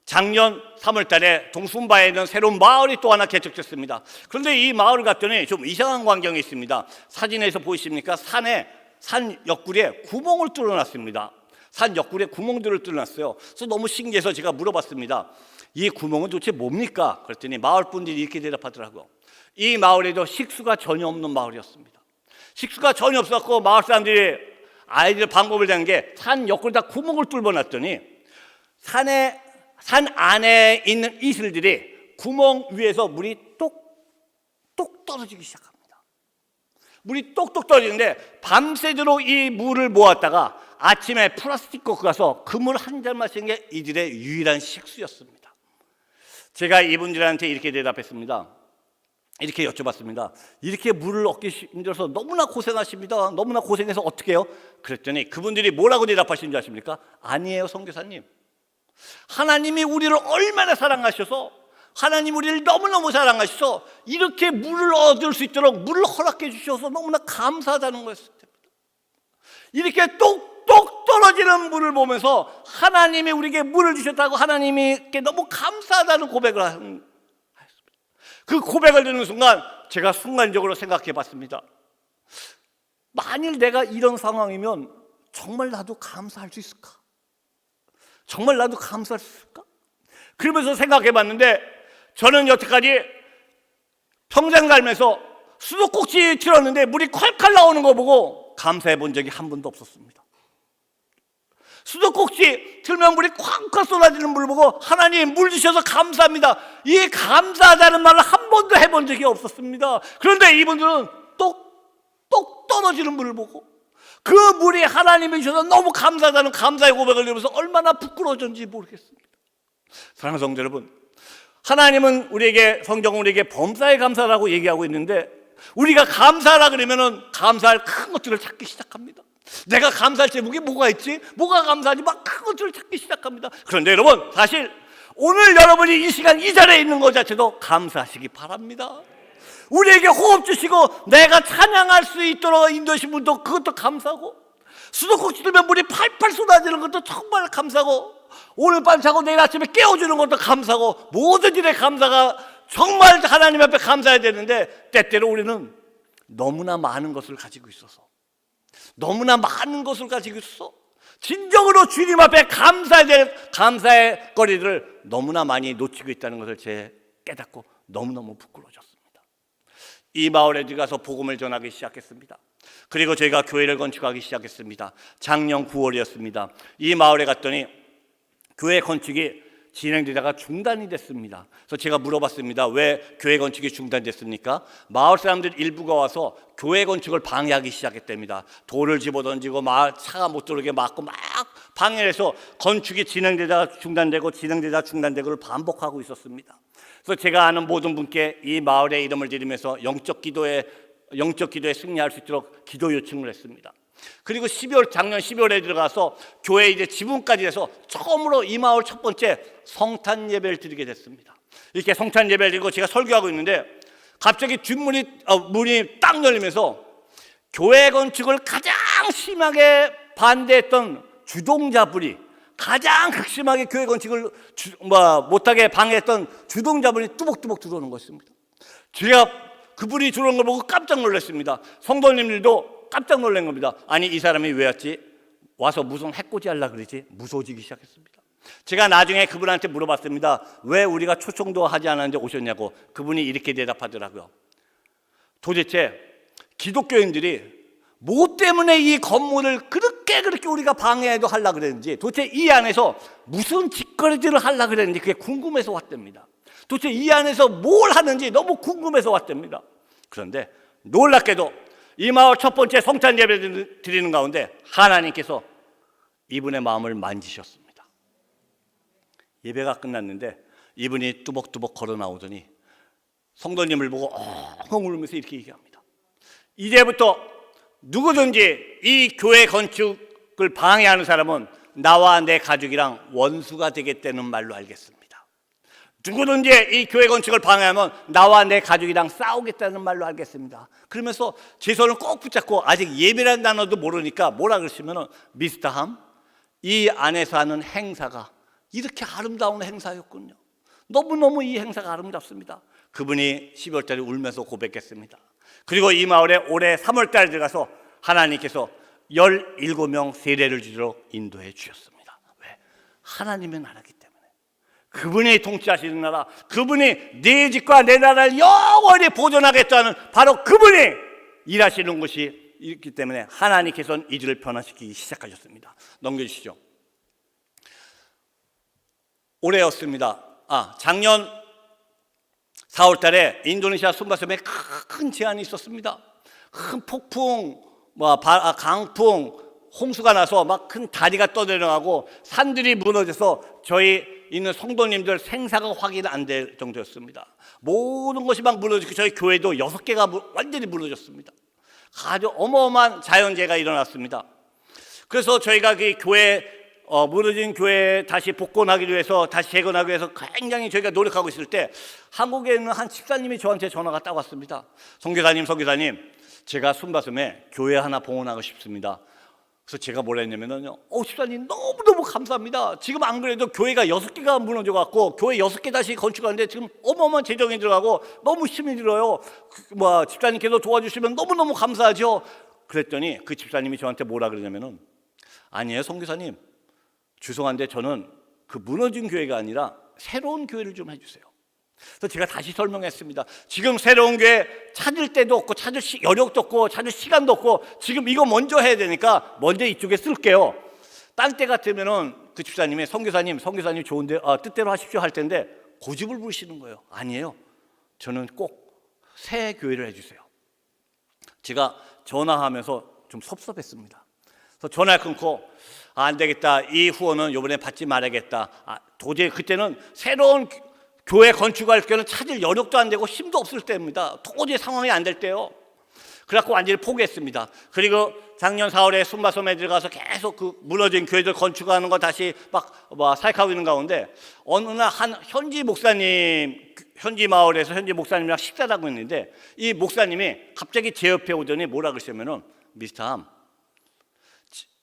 작년 3월 달에 동순바에 있는 새로운 마을이 또 하나 개척됐습니다. 그런데 이 마을을 갔더니 좀 이상한 광경이 있습니다. 사진에서 보이십니까? 산 옆구리에 구멍을 뚫어놨습니다. 산 옆구리에 구멍들을 뚫어놨어요. 그래서 너무 신기해서 제가 물어봤습니다. 이 구멍은 도대체 뭡니까? 그랬더니 마을 분들이 이렇게 대답하더라고요. 이 마을에도 식수가 전혀 없는 마을이었습니다. 식수가 전혀 없었고 마을 사람들이 아이들 방법을 낸 게 산 옆구리에다 구멍을 뚫어놨더니 산 안에 있는 이슬들이 구멍 위에서 물이 똑똑 떨어지기 시작합니다. 물이 똑똑 떨어지는데 밤새도록 이 물을 모았다가 아침에 플라스틱 갖고 가서 그 물 한 잔 마시는 게 이들의 유일한 식수였습니다. 제가 이분들한테 이렇게 대답했습니다. 이렇게 여쭤봤습니다. 이렇게 물을 얻기 힘들어서 너무나 고생하십니다. 너무나 고생해서 어떻게 해요? 그랬더니 그분들이 뭐라고 대답하시는 줄 아십니까? 아니에요, 선교사님. 하나님이 우리를 얼마나 사랑하셔서, 하나님 우리를 너무너무 사랑하셔서 이렇게 물을 얻을 수 있도록 물을 허락해 주셔서 너무나 감사하다는 거였습니다. 이렇게 똑똑 떨어지는 물을 보면서 하나님이 우리에게 물을 주셨다고 하나님께 너무 감사하다는 고백을 한, 그 고백을 듣는 순간 제가 순간적으로 생각해 봤습니다. 만일 내가 이런 상황이면 정말 나도 감사할 수 있을까? 정말 나도 감사할 수 있을까? 그러면서 생각해 봤는데, 저는 여태까지 평생 살면서 수도꼭지 틀었는데 물이 콸콸 나오는 거 보고 감사해 본 적이 한 번도 없었습니다. 수도꼭지 틀면 물이 콱콱 쏟아지는 물을 보고 하나님 물 주셔서 감사합니다, 이 감사하다는 말을 한 번도 해본 적이 없었습니다. 그런데 이분들은 똑똑 떨어지는 물을 보고 그 물이 하나님이 주셔서 너무 감사하다는 감사의 고백을 들으면서 얼마나 부끄러워졌는지 모르겠습니다. 사랑하는 성도 여러분, 하나님은 우리에게, 성경은 우리에게 범사에 감사라고 얘기하고 있는데, 우리가 감사하라 그러면은 감사할 큰 것들을 찾기 시작합니다. 내가 감사할 제목이 뭐가 있지? 뭐가 감사하지? 막 큰 것들을 찾기 시작합니다. 그런데 여러분, 사실 오늘 여러분이 이 시간 이 자리에 있는 것 자체도 감사하시기 바랍니다. 우리에게 호흡 주시고 내가 찬양할 수 있도록 인도하신 분도 그것도 감사하고, 수도꼭지 들면 물이 팔팔 쏟아지는 것도 정말 감사하고, 오늘 밤 자고 내일 아침에 깨워주는 것도 감사하고, 모든 일에 감사가 정말 하나님 앞에 감사해야 되는데, 때때로 우리는 너무나 많은 것을 가지고 있어서, 너무나 많은 것을 가지고 있어서 진정으로 주님 앞에 감사해야 될 감사의 거리를 너무나 많이 놓치고 있다는 것을 제가 깨닫고 너무너무 부끄러워졌습니다. 이 마을에 들어가서 복음을 전하기 시작했습니다. 그리고 저희가 교회를 건축하기 시작했습니다. 작년 9월이었습니다. 이 마을에 갔더니 교회 건축이 진행되다가 중단이 됐습니다. 그래서 제가 물어봤습니다. 왜 교회 건축이 중단됐습니까? 마을 사람들 일부가 와서 교회 건축을 방해하기 시작했답니다. 돌을 집어던지고 마을 차가 못 들어오게 막고 막 방해해서 건축이 진행되다가 중단되고 진행되다가 중단되고를 반복하고 있었습니다. 그래서 제가 아는 모든 분께 이 마을의 이름을 드리면서 영적 기도에 승리할 수 있도록 기도 요청을 했습니다. 그리고 작년 12월에 들어가서 교회 이제 지붕까지 해서 처음으로 이 마을 첫 번째 성탄 예배를 드리게 됐습니다. 이렇게 성탄 예배를 드리고 제가 설교하고 있는데 갑자기 문이 딱 열리면서 교회 건축을 가장 심하게 반대했던 주동자분이, 가장 극심하게 교회 건축을 못하게 방해했던 주동자분이 뚜벅뚜벅 들어오는 것입니다. 제가 그분이 들어오는 걸 보고 깜짝 놀랐습니다. 성도님들도 깜짝 놀란 겁니다. 아니, 이 사람이 왜 왔지? 와서 무슨 해코지 하려고 그러지? 무서워지기 시작했습니다. 제가 나중에 그분한테 물어봤습니다. 왜 우리가 초청도 하지 않았는데 오셨냐고. 그분이 이렇게 대답하더라고요. 도대체 기독교인들이 뭐 때문에 이 건물을 그렇게 우리가 방해해도 하려고 그랬는지, 도대체 이 안에서 무슨 짓거리들을 하려고 그랬는지 그게 궁금해서 왔답니다. 도대체 이 안에서 뭘 하는지 너무 궁금해서 왔답니다. 그런데 놀랍게도 이 마을 첫 번째 성탄 예배 드리는 가운데 하나님께서 이분의 마음을 만지셨습니다. 예배가 끝났는데 이분이 뚜벅뚜벅 걸어 나오더니 성도님을 보고 엉엉 울면서 이렇게 얘기합니다. 이제부터 누구든지 이 교회 건축을 방해하는 사람은 나와 내 가족이랑 원수가 되겠다는 말로 알겠습니다. 누구든지 이 교회 건축을 방해하면 나와 내 가족이랑 싸우겠다는 말로 알겠습니다. 그러면서 제 손을 꼭 붙잡고, 아직 예배라는 단어도 모르니까 뭐라 그러시면은, 미스터 함, 이 안에서 하는 행사가 이렇게 아름다운 행사였군요. 너무너무 이 행사가 아름답습니다. 그분이 12월 달에 울면서 고백했습니다. 그리고 이 마을에 올해 3월 달에 들어가서 하나님께서 17명 세례를 주도록 인도해 주셨습니다. 왜? 하나님의 나라기 때문에. 그분이 통치하시는 나라, 그분이 네 집과 내 나라를 영원히 보존하겠다는 바로 그분이 일하시는 것이 있기 때문에 하나님께서는 이 일을 변화시키기 시작하셨습니다. 넘겨주시죠. 올해였습니다. 작년 4월 달에 인도네시아 숨바섬에 큰 재난이 있었습니다. 큰 폭풍, 강풍, 홍수가 나서 막 큰 다리가 떠내려가고 산들이 무너져서 저희 있는 성도님들 생사가 확인 안 될 정도였습니다. 모든 것이 막 무너지고 저희 교회도 6개가 완전히 무너졌습니다. 아주 어마어마한 자연재해가 일어났습니다. 그래서 저희가 그 교회 무너진 교회 다시 복원하기 위해서, 다시 재건하기 위해서 굉장히 저희가 노력하고 있을 때 한국에 있는 한 집사님이 저한테 전화가 딱 왔습니다. 선교사님, 제가 순바섬에 교회 하나 봉헌하고 싶습니다. 그래서 제가 뭐라 했냐면요, 집사님 너무너무 감사합니다. 지금 안 그래도 교회가 6개가 무너져갖고 교회 6개 다시 건축하는데 지금 어마어마한 재정이 들어가고 너무 힘이 들어요. 집사님께서 도와주시면 너무너무 감사하죠. 그랬더니 그 집사님이 저한테 뭐라 그러냐면은, 아니에요 선교사님, 죄송한데 저는 그 무너진 교회가 아니라 새로운 교회를 좀 해주세요. 그래서 제가 다시 설명했습니다. 지금 새로운 교회 찾을 때도 없고 찾을 여력도 없고 찾을 시간도 없고 지금 이거 먼저 해야 되니까 먼저 이쪽에 쓸게요. 딴 때 같으면은 그 집사님이 선교사님 좋은데 뜻대로 하십시오 할 텐데 고집을 부리시는 거예요. 아니에요, 저는 꼭 새 교회를 해주세요. 제가 전화하면서 좀 섭섭했습니다. 그래서 전화를 끊고 안 되겠다, 이 후원은 이번에 받지 말아야겠다. 도저히 그때는 새로운 교회 건축할 때는 찾을 여력도 안 되고 힘도 없을 때입니다. 도저히 상황이 안 될 때요. 그래갖고 완전히 포기했습니다. 그리고 작년 4월에 순바섬에 들어가서 계속 그 무너진 교회들 건축하는 거 다시 막 사역하고 있는 가운데 어느 날 한 현지 마을에서 현지 목사님이랑 식사를 하고 있는데 이 목사님이 갑자기 제 옆에 오더니 뭐라 그러시면은, 미스터 함,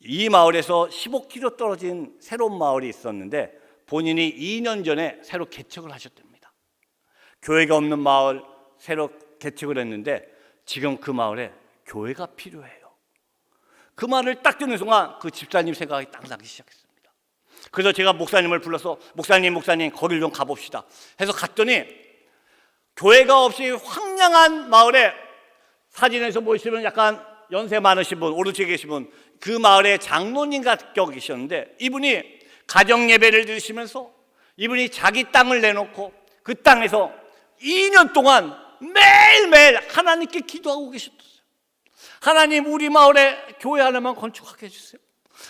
이 마을에서 15km 떨어진 새로운 마을이 있었는데 본인이 2년 전에 새로 개척을 하셨답니다. 교회가 없는 마을 새로 개척을 했는데 지금 그 마을에 교회가 필요해요. 그 말을 딱 듣는 순간 그 집사님 생각이 딱 나기 시작했습니다. 그래서 제가 목사님을 불러서 목사님 거길 좀 가봅시다 해서 갔더니 교회가 없이 황량한 마을에, 사진에서 보시면 약간 연세 많으신 분, 오른쪽에 계신 분, 그 마을에 장로님 같겨 계셨는데 이분이 가정 예배를 드리시면서 이분이 자기 땅을 내놓고 그 땅에서 2년 동안 매일매일 하나님께 기도하고 계셨어요. 하나님, 우리 마을에 교회 하나만 건축하게 해주세요.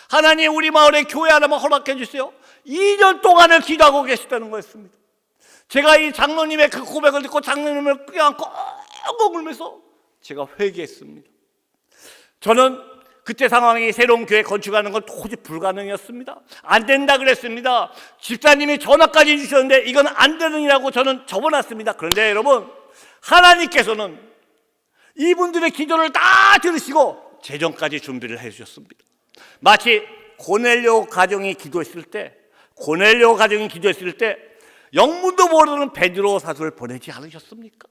하나님, 우리 마을에 교회 하나만 허락해 주세요. 2년 동안을 기도하고 계셨다는 거였습니다. 제가 이 장로님의 그 고백을 듣고 장로님을 껴안고 엉엉 울면서 제가 회개했습니다. 저는 그때 상황이 새로운 교회 건축하는 건 도저히 불가능이었습니다. 안 된다 그랬습니다. 집사님이 전화까지 주셨는데 이건 안 되느니라고 저는 접어놨습니다. 그런데 여러분, 하나님께서는 이분들의 기도를 다 들으시고 재정까지 준비를 해주셨습니다. 마치 고넬료 가정이 기도했을 때 영문도 모르는 베드로 사도를 보내지 않으셨습니까?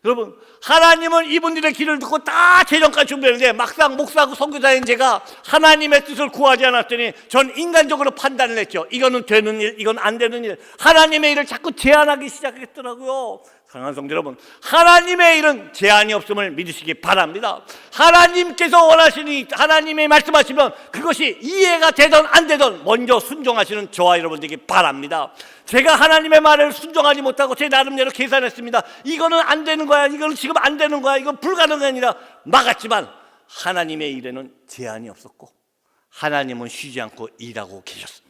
여러분, 하나님은 이분들의 기도를 듣고 다 재정까지 준비했는데 막상 목사하고 선교사인 제가 하나님의 뜻을 구하지 않았더니 전 인간적으로 판단을 했죠. 이거는 되는 일, 이건 안 되는 일. 하나님의 일을 자꾸 제한하기 시작했더라고요. 사랑하는 성도 여러분, 하나님의 일은 제한이 없음을 믿으시기 바랍니다. 하나님께서 원하시니, 하나님이 말씀하시면 그것이 이해가 되든 안 되든 먼저 순종하시는 저와 여러분 되기 바랍니다. 제가 하나님의 말을 순종하지 못하고 제 나름대로 계산했습니다. 이거는 안 되는 거야, 이거는 지금 안 되는 거야, 이건 불가능한 아니라 막았지만 하나님의 일에는 제한이 없었고 하나님은 쉬지 않고 일하고 계셨습니다.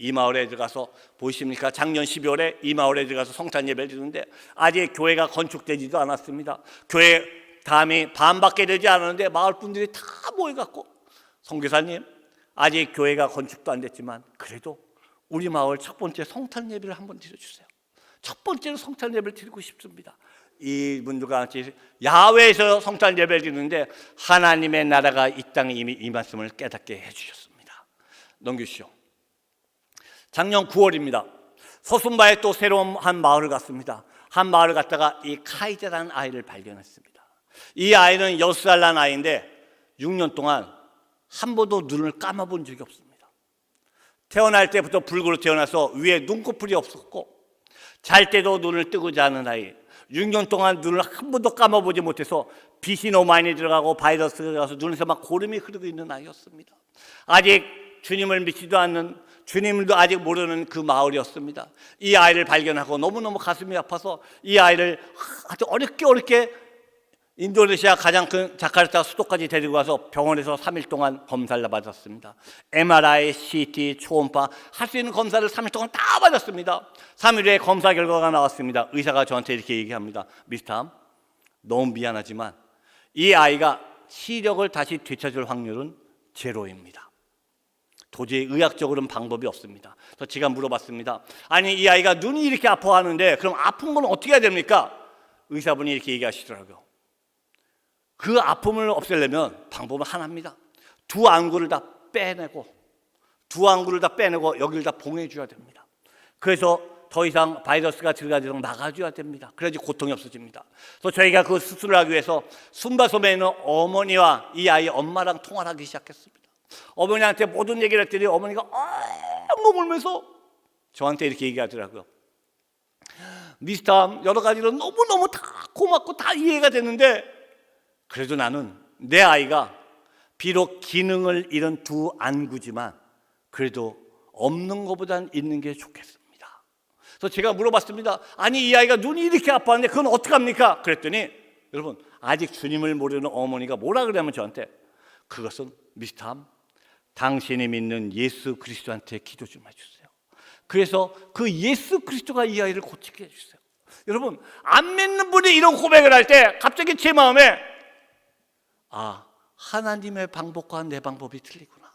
이 마을에 들어가서 보이십니까? 작년 12월에 이 마을에 들어가서 성탄 예배를 드리는데 아직 교회가 건축되지도 않았습니다. 교회 담이 반밖에 되지 않았는데 마을 분들이 다 모여갖고, 선교사님, 아직 교회가 건축도 안 됐지만 그래도 우리 마을 첫 번째 성탄 예배를 한번 드려주세요. 첫 번째로 성탄 예배를 드리고 싶습니다. 이분들과 같이 야외에서 성탄 예배를 드리는데 하나님의 나라가 이 땅에 이미 이 말씀을 깨닫게 해주셨습니다. 넘기시오. 작년 9월입니다. 서순바에 또 새로운 한 마을을 갔습니다. 한 마을을 갔다가 이 카이자라는 아이를 발견했습니다. 이 아이는 6살 난 아이인데 6년 동안 한 번도 눈을 감아본 적이 없습니다. 태어날 때부터 불구로 태어나서 위에 눈꺼풀이 없었고 잘 때도 눈을 뜨고 자는 아이, 6년 동안 눈을 한 번도 감아보지 못해서 빛이 너무 많이 들어가고 바이러스가 들어가서 눈에서 막 고름이 흐르고 있는 아이였습니다. 아직 주님을 믿지도 않는, 주님도 아직 모르는 그 마을이었습니다. 이 아이를 발견하고 너무너무 가슴이 아파서 이 아이를 아주 어렵게 인도네시아 가장 큰 자카르타 수도까지 데리고 가서 병원에서 3일 동안 검사를 받았습니다. MRI, CT, 초음파 할 수 있는 검사를 3일 동안 다 받았습니다. 3일 후에 검사 결과가 나왔습니다. 의사가 저한테 이렇게 얘기합니다. 미스터, 너무 미안하지만 이 아이가 시력을 다시 되찾을 확률은 제로입니다. 도저히 의학적으로는 방법이 없습니다. 그래서 제가 물어봤습니다. 아니, 이 아이가 눈이 이렇게 아파하는데 그럼 아픈 건 어떻게 해야 됩니까? 의사분이 이렇게 얘기하시더라고요. 그 아픔을 없애려면 방법은 하나입니다. 두 안구를 다 빼내고 여기를 다 봉해줘야 됩니다. 그래서 더 이상 바이러스가 들어가지 막아줘야 됩니다. 그래야지 고통이 없어집니다. 그래서 저희가 그 수술을 하기 위해서 순바섬에 있는 어머니와 이 아이 엄마랑 통화를 하기 시작했습니다. 어머니한테 모든 얘기를 했더니 어머니가 엉엉 울면서 저한테 이렇게 얘기하더라고요. 미스터, 여러 가지로 너무너무 다 고맙고 다 이해가 되는데 그래도 나는 내 아이가 비록 기능을 잃은 두 안구지만 그래도 없는 것보단 있는 게 좋겠습니다. 그래서 제가 물어봤습니다. 아니, 이 아이가 눈이 이렇게 아파하는데 그건 어떡합니까? 그랬더니 여러분, 아직 주님을 모르는 어머니가 뭐라 그러냐면 저한테, 그것은 미스터, 당신이 믿는 예수 그리스도한테 기도 좀 해주세요. 그래서 그 예수 그리스도가 이 아이를 고치게 해주세요. 여러분, 안 믿는 분이 이런 고백을 할 때 갑자기 제 마음에 하나님의 방법과 내 방법이 틀리구나.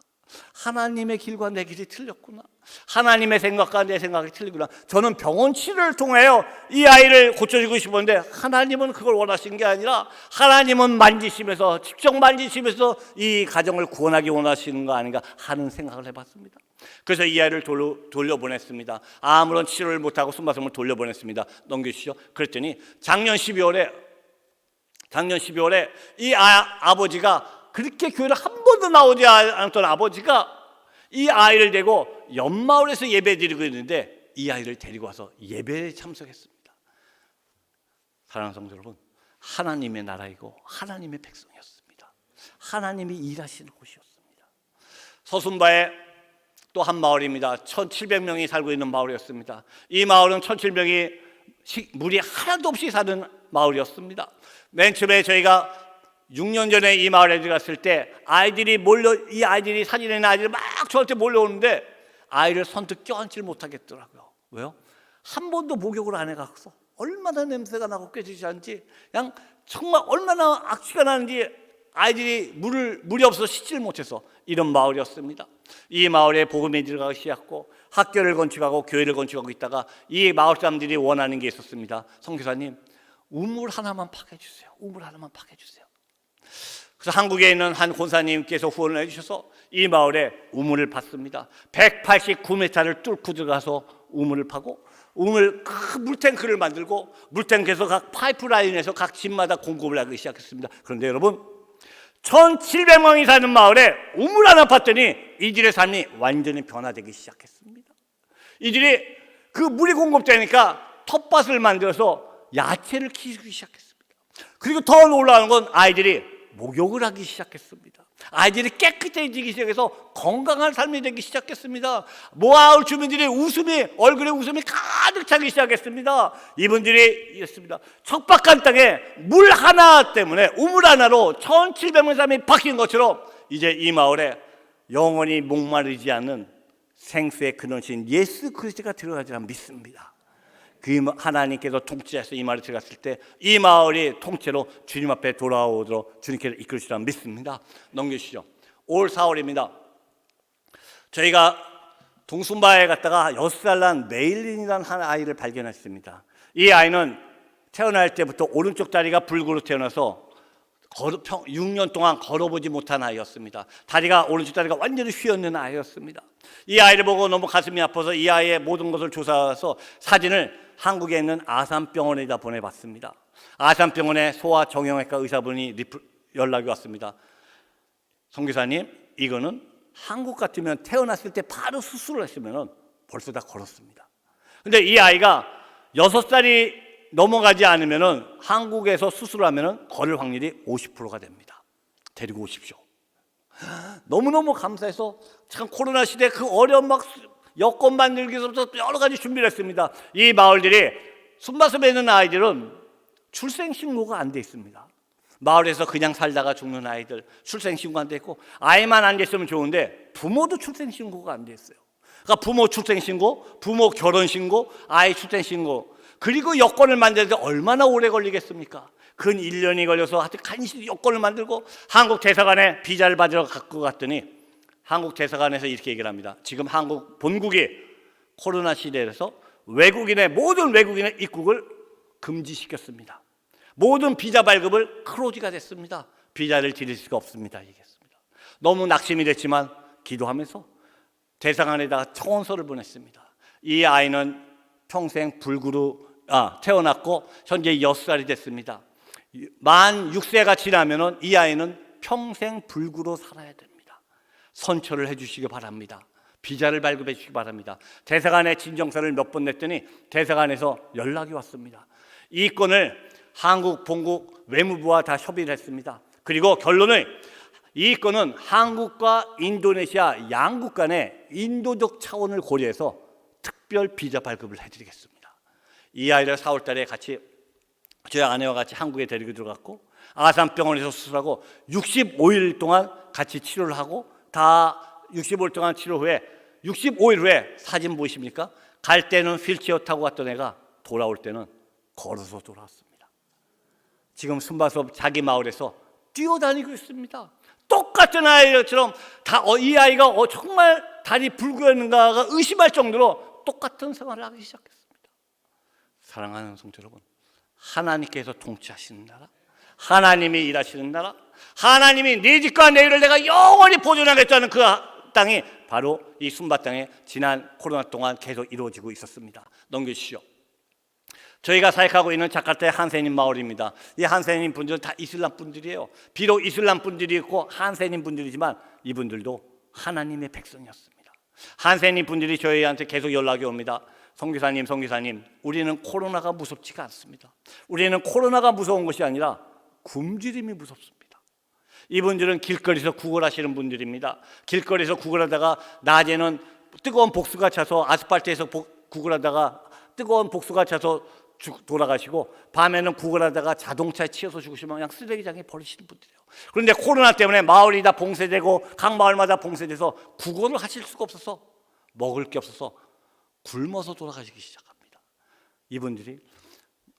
하나님의 길과 내 길이 틀렸구나. 하나님의 생각과 내 생각이 틀리구나. 저는 병원 치료를 통하여 이 아이를 고쳐주고 싶었는데 하나님은 그걸 원하신 게 아니라 하나님은 만지시면서, 직접 만지시면서 이 가정을 구원하기 원하시는 거 아닌가 하는 생각을 해봤습니다. 그래서 이 아이를 돌려보냈습니다. 아무런 치료를 못하고 순바섬을 돌려보냈습니다. 넘겨주시죠. 그랬더니 작년 12월에 이 아버지가, 그렇게 교회를 한 번도 나오지 않았던 아버지가 이 아이를 데리고 옆마을에서 예배 드리고 있는데 이 아이를 데리고 와서 예배에 참석했습니다. 사랑하는 성도 여러분, 하나님의 나라이고 하나님의 백성이었습니다. 하나님이 일하시는 곳이었습니다. 서순바에 또 한 마을입니다. 1700명이 살고 있는 마을이었습니다. 이 마을은 1700명이 물이 하나도 없이 사는 마을이었습니다. 맨 처음에 저희가 6년 전에 이 마을에 들어갔을 때 이 아이들이 사진에 있는 아이들이 막 저한테 몰려오는데 아이를 선뜻 껴안질 못하겠더라고요. 왜요? 한 번도 목욕을 안 해갖고 얼마나 냄새가 나고 꾀지지 않은지, 그냥 정말 얼마나 악취가 나는지 아이들이 물이 없어서 씻지를 못해서 이런 마을이었습니다. 이 마을에 복음이 들어가기 시작하고 학교를 건축하고 교회를 건축하고 있다가 이 마을 사람들이 원하는 게 있었습니다. 선교사님, 우물 하나만 파괴해주세요. 우물 하나만 파괴해주세요. 그래서 한국에 있는 한 권사님께서 후원을 해주셔서 이 마을에 우물을 팠습니다. 189m를 뚫고 들어가서 우물을 파고 큰 물탱크를 만들고 물탱크에서 각 파이프라인에서 각 집마다 공급을 하기 시작했습니다. 그런데 여러분, 1700명이 사는 마을에 우물 하나 팠더니 이들의 삶이 완전히 변화되기 시작했습니다. 이들이 그 물이 공급되니까 텃밭을 만들어서 야채를 키우기 시작했습니다. 그리고 더 놀라운 건 아이들이 목욕을 하기 시작했습니다. 아이들이 깨끗해지기 시작해서 건강한 삶이 되기 시작했습니다. 모아울 주민들의 얼굴에 웃음이 가득 차기 시작했습니다. 이분들이 이랬습니다. 척박한 땅에 물 하나 때문에, 우물 하나로 1700명 사람이 바뀐 것처럼 이제 이 마을에 영원히 목마르지 않는 생수의 근원신 예수 그리스도가 들어가리라 믿습니다. 그 하나님께서 통치해서 이 마을에 들어갔을 때 이 마을이 통째로 주님 앞에 돌아오도록 주님께서 이끌으시라 믿습니다. 넘겨주시죠. 올 4월입니다. 저희가 동순바에 갔다가 6살 난 메일린이라는 한 아이를 발견했습니다. 이 아이는 태어날 때부터 오른쪽 다리가 불구로 태어나서 6년 동안 걸어보지 못한 아이였습니다. 오른쪽 다리가 완전히 휘었는 아이였습니다. 이 아이를 보고 너무 가슴이 아파서 이 아이의 모든 것을 조사해서 사진을 한국에 있는 아산병원에다 보내봤습니다. 아산병원의 소아정형외과 의사분이 연락이 왔습니다. 선교사님, 이거는 한국 같으면 태어났을 때 바로 수술을 했으면 벌써 다 걸었습니다. 근데 이 아이가 6살이 넘어가지 않으면 한국에서 수술을 하면 걸을 확률이 50%가 됩니다. 데리고 오십시오. 너무너무 감사해서 참 코로나 시대 그 어려운 여권 만들기 위해서부터 여러 가지 준비를 했습니다. 이 마을들이 순바섬에 있는 아이들은 출생신고가 안 돼 있습니다. 마을에서 그냥 살다가 죽는 아이들 출생신고 안 됐고, 아이만 안 됐으면 좋은데 부모도 출생신고가 안 됐어요. 그러니까 부모 출생신고, 부모 결혼신고, 아이 출생신고, 그리고 여권을 만드는데 얼마나 오래 걸리겠습니까? 근 1년이 걸려서 하여튼 간신히 여권을 만들고 한국 대사관에 비자를 받으러 갖고 갔더니 한국 대사관에서 이렇게 얘기를 합니다. 지금 한국 본국이 코로나 시대에서 모든 외국인의 입국을 금지시켰습니다. 모든 비자 발급을 크로즈가 됐습니다. 비자를 드릴 수가 없습니다. 얘기했습니다. 너무 낙심이 됐지만 기도하면서 대사관에다가 청원서를 보냈습니다. 이 아이는 평생 불구로 태어났고 현재 6살이 됐습니다. 만 6세가 지나면은 이 아이는 평생 불구로 살아야 됩니다. 선처를 해주시기 바랍니다. 비자를 발급해 주시기 바랍니다. 대사관에 진정서를 몇 번 냈더니 대사관에서 연락이 왔습니다. 이 건을 한국 본국 외무부와 다 협의를 했습니다. 그리고 결론은 이 건은 한국과 인도네시아 양국 간의 인도적 차원을 고려해서 특별 비자 발급을 해드리겠습니다. 이 아이를 4월 달에 같이 저희 아내와 같이 한국에 데리고 들어갔고 아산병원에서 수술하고 65일 동안 같이 치료를 하고 다 65일 동안 치료 후에 65일 후에 사진 보이십니까? 갈 때는 휠체어 타고 갔던 애가 돌아올 때는 걸어서 돌아왔습니다. 지금 순바섭 자기 마을에서 뛰어다니고 있습니다. 똑같은 아이처럼 이 아이가 정말 다리 불구였는가가 의심할 정도로 똑같은 생활을 하기 시작했습니다. 사랑하는 성도 여러분, 하나님께서 통치하시는 나라, 하나님이 일하시는 나라, 하나님이 네 집과 내 일을 내가 영원히 보존하겠다는 그 땅이 바로 이 순바 땅에 지난 코로나 동안 계속 이루어지고 있었습니다. 넘겨주시오. 저희가 사역하고 있는 자카르타의 한세님 마을입니다. 이 한세님 분들은 다 이슬람 분들이에요. 비록 이슬람 분들이 있고 한세님 분들이지만 이분들도 하나님의 백성이었습니다. 한세님 분들이 저희한테 계속 연락이 옵니다. 성교사님, 우리는 코로나가 무섭지가 않습니다. 우리는 코로나가 무서운 것이 아니라 굶주림이 무섭습니다. 이분들은 길거리에서 구걸하시는 분들입니다. 길거리에서 구걸하다가 낮에는 뜨거운 복수가 차서 아스팔트에서 구걸하다가 뜨거운 복수가 차서 돌아가시고, 밤에는 구걸하다가 자동차에 치여서 죽으시면 그냥 쓰레기장에 버리시는 분들이에요. 그런데 코로나 때문에 마을이 다 봉쇄되고 각 마을마다 봉쇄돼서 구걸을 하실 수가 없어서 먹을 게 없어서 굶어서 돌아가시기 시작합니다. 이분들이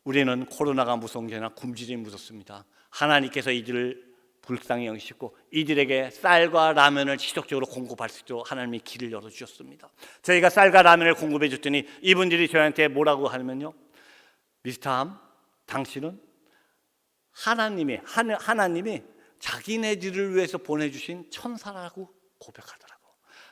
우리는 코로나가 무서운 게 아니라 굶주림이 무섭습니다. 하나님께서 이들을 불쌍히 여기시고 이들에게 쌀과 라면을 지속적으로 공급할 수 있도록 하나님이 길을 열어주셨습니다. 저희가 쌀과 라면을 공급해 줬더니 이분들이 저희한테 뭐라고 하냐면요, 미스터 함, 당신은 하나님이 자기네들을 위해서 보내주신 천사라고 고백하더라고.